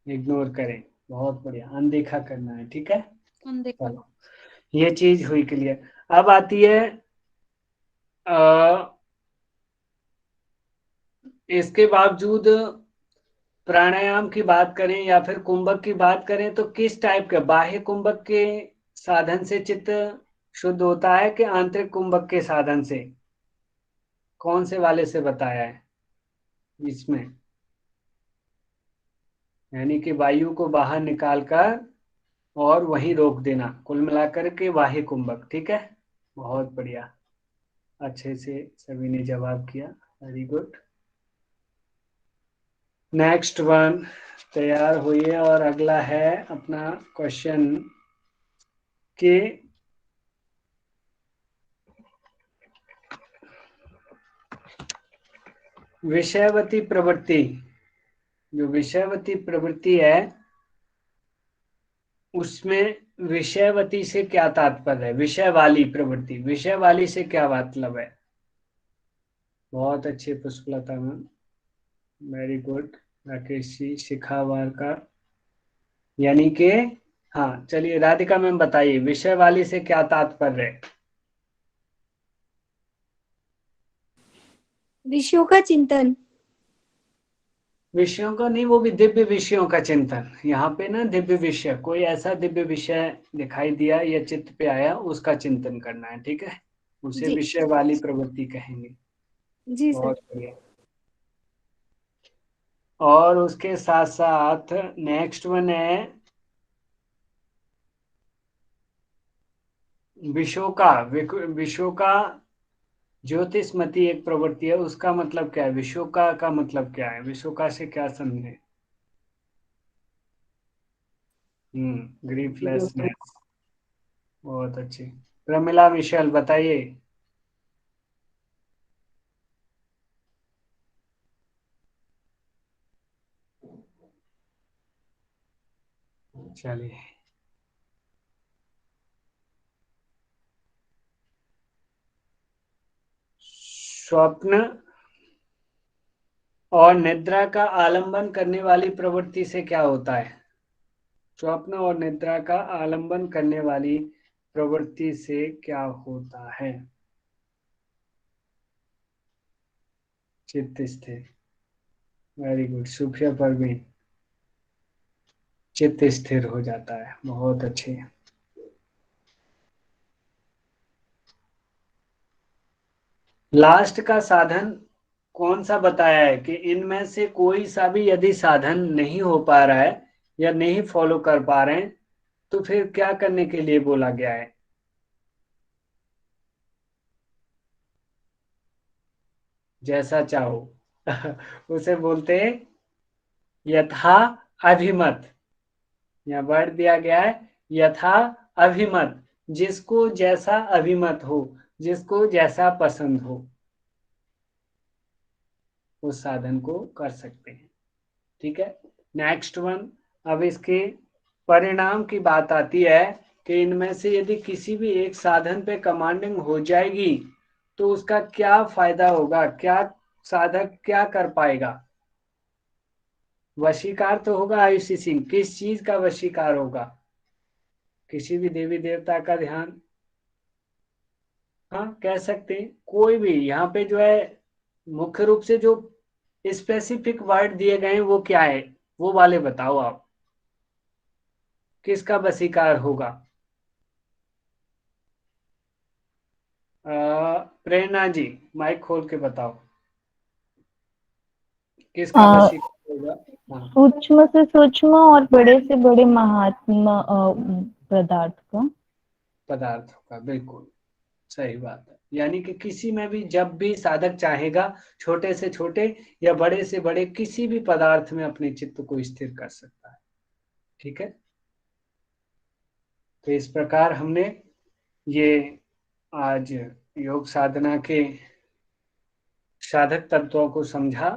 इग्नोर करें, बहुत बढ़िया, अनदेखा करना है, ठीक है। अनदेखा। चलो, ये चीज हुई क्लियर। अब आती है इसके बावजूद प्राणायाम की बात करें या फिर कुंभक की बात करें तो किस टाइप के बाह्य कुंभक के साधन से चित्त शुद्ध होता है कि आंतरिक कुंभक के साधन से? कौन से वाले से बताया है इसमें? यानी कि वायु को बाहर निकालकर और वहीं रोक देना, कुल मिलाकर के बाह्य कुंभक, ठीक है। बहुत बढ़िया, अच्छे से सभी ने जवाब किया, वेरी गुड। नेक्स्ट वन, तैयार हुई और अगला है अपना क्वेश्चन कि विषयवती प्रवृत्ति, जो विषयवती प्रवृत्ति है उसमें विषयवती से क्या तात्पर्य है? विषय वाली प्रवृत्ति, विषय वाली से क्या मतलब है? बहुत अच्छे Pushpalata ma'am, very good. Rakesh ji, शिखावार का, यानी कि, हाँ चलिए राधिका मैम बताइए विषय वाली से क्या तात्पर्य है? विषयों का चिंतन। विषयों का नहीं, वो भी दिव्य विषयों का चिंतन। यहाँ पे ना दिव्य विषय, कोई ऐसा दिव्य विषय दिखाई दिया या चित्त पे आया उसका चिंतन करना है, ठीक है। उसे जी विषय वाली प्रवृत्ति कहेंगे। जी सर। बहुत बढ़िया। और उसके साथ साथ नेक्स्ट वन है विशोका, विशोका ज्योतिषमती एक प्रवृत्ति है, उसका मतलब क्या है? विशोका का मतलब क्या है? विशोका से क्या समझे? ग्रीफलेसनेस, बहुत अच्छी। प्रमिला मिशेल बताइए। चलिए, स्वप्न और निद्रा का आलंबन करने वाली प्रवृत्ति से क्या होता है? स्वप्न और निद्रा का आलंबन करने वाली प्रवृत्ति से क्या होता है? चित्त स्थिर, वेरी गुड। सुफिया परवीन, चित्त स्थिर हो जाता है, बहुत अच्छे। लास्ट का साधन कौन सा बताया है कि इनमें से कोई सा भी यदि साधन नहीं हो पा रहा है या नहीं फॉलो कर पा रहे हैं तो फिर क्या करने के लिए बोला गया है? जैसा चाहो उसे बोलते हैं यथा अभिमत, यहाँ वर्ड दिया गया है यथा अभिमत, जिसको जैसा अभिमत हो, जिसको जैसा पसंद हो उस साधन को कर सकते हैं। ठीक है, नेक्स्ट वन। अब इसके परिणाम की बात आती है कि इनमें से यदि किसी भी एक साधन पे कमांडिंग हो जाएगी तो उसका क्या फायदा होगा, क्या साधक क्या कर पाएगा। वशीकार तो होगा आयुषी सिंह, किस चीज का वशीकार होगा, किसी भी देवी देवता का ध्यान, हाँ कह सकते हैं कोई भी। यहाँ पे जो है मुख्य रूप से जो स्पेसिफिक वर्ड दिए गए हैं वो क्या है, वो वाले बताओ आप, किसका वशीकार होगा। प्रेरणा जी माइक खोल के बताओ, किसका वशीकार होगा। हाँ, सूक्ष्म से सूक्ष्म और बड़े से बड़े महात्मा पदार्थ का। पदार्थ का, बिल्कुल सही बात है। यानी कि किसी में भी जब भी साधक चाहेगा छोटे से छोटे या बड़े से बड़े किसी भी पदार्थ में अपने चित्त को स्थिर कर सकता है। ठीक है, तो इस प्रकार हमने ये आज योग साधना के साधक तत्वों को समझा।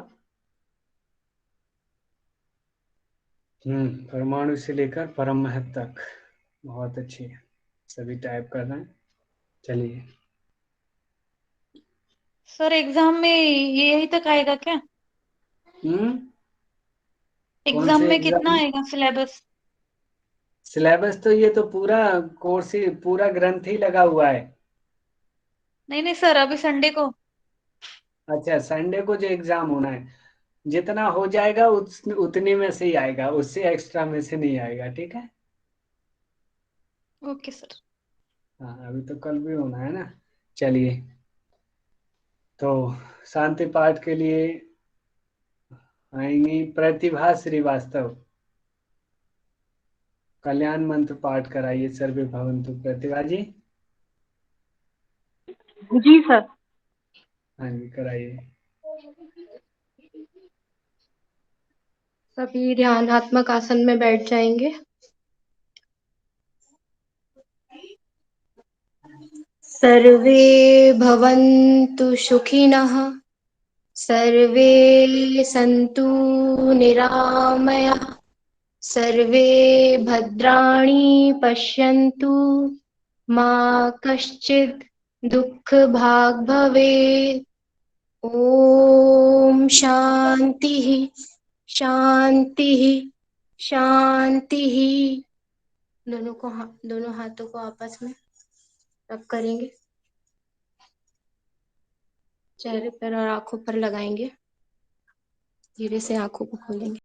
परमाणु से लेकर परम महत तक, बहुत अच्छी है, सभी टाइप कर रहे हैं। चलिए, सर एग्जाम में यही तक आएगा क्या? कौन एग्जाम से में एग्जाम। कितना आएगा सिलेबस? सिलेबस तो ये तो पूरा कोर्स ही, पूरा ग्रंथ ही लगा हुआ है। नहीं नहीं सर, अभी संडे को। अच्छा, संडे को जो एग्जाम होना है, जितना हो जाएगा उतने में से ही आएगा, उससे एक्स्ट्रा में से नहीं आएगा। ठीक है, ओके सर। हाँ अभी तो कल भी होना है ना। चलिए, तो शांति पाठ के लिए आएंगी प्रतिभा श्रीवास्तव, कल्याण मंत्र पाठ कराइए। सर्वे भवन्तु। प्रतिभा जी, जी सर। हाँ जी कराइए। सभी ध्यानात्मक आसन में बैठ जाएंगे। सर्वे भवन्तु सुखिनः, सर्वे सन्तु निरामयाः, सर्वे भद्राणि पश्यन्तु, मा कश्चित् दुःखभाग् भवेत्। ॐ शान्तिः शान्तिः शान्तिः। दोनों हाथों को आपस में रब करेंगे, चेहरे पर और आंखों पर लगाएंगे, धीरे से आंखों को खोलेंगे।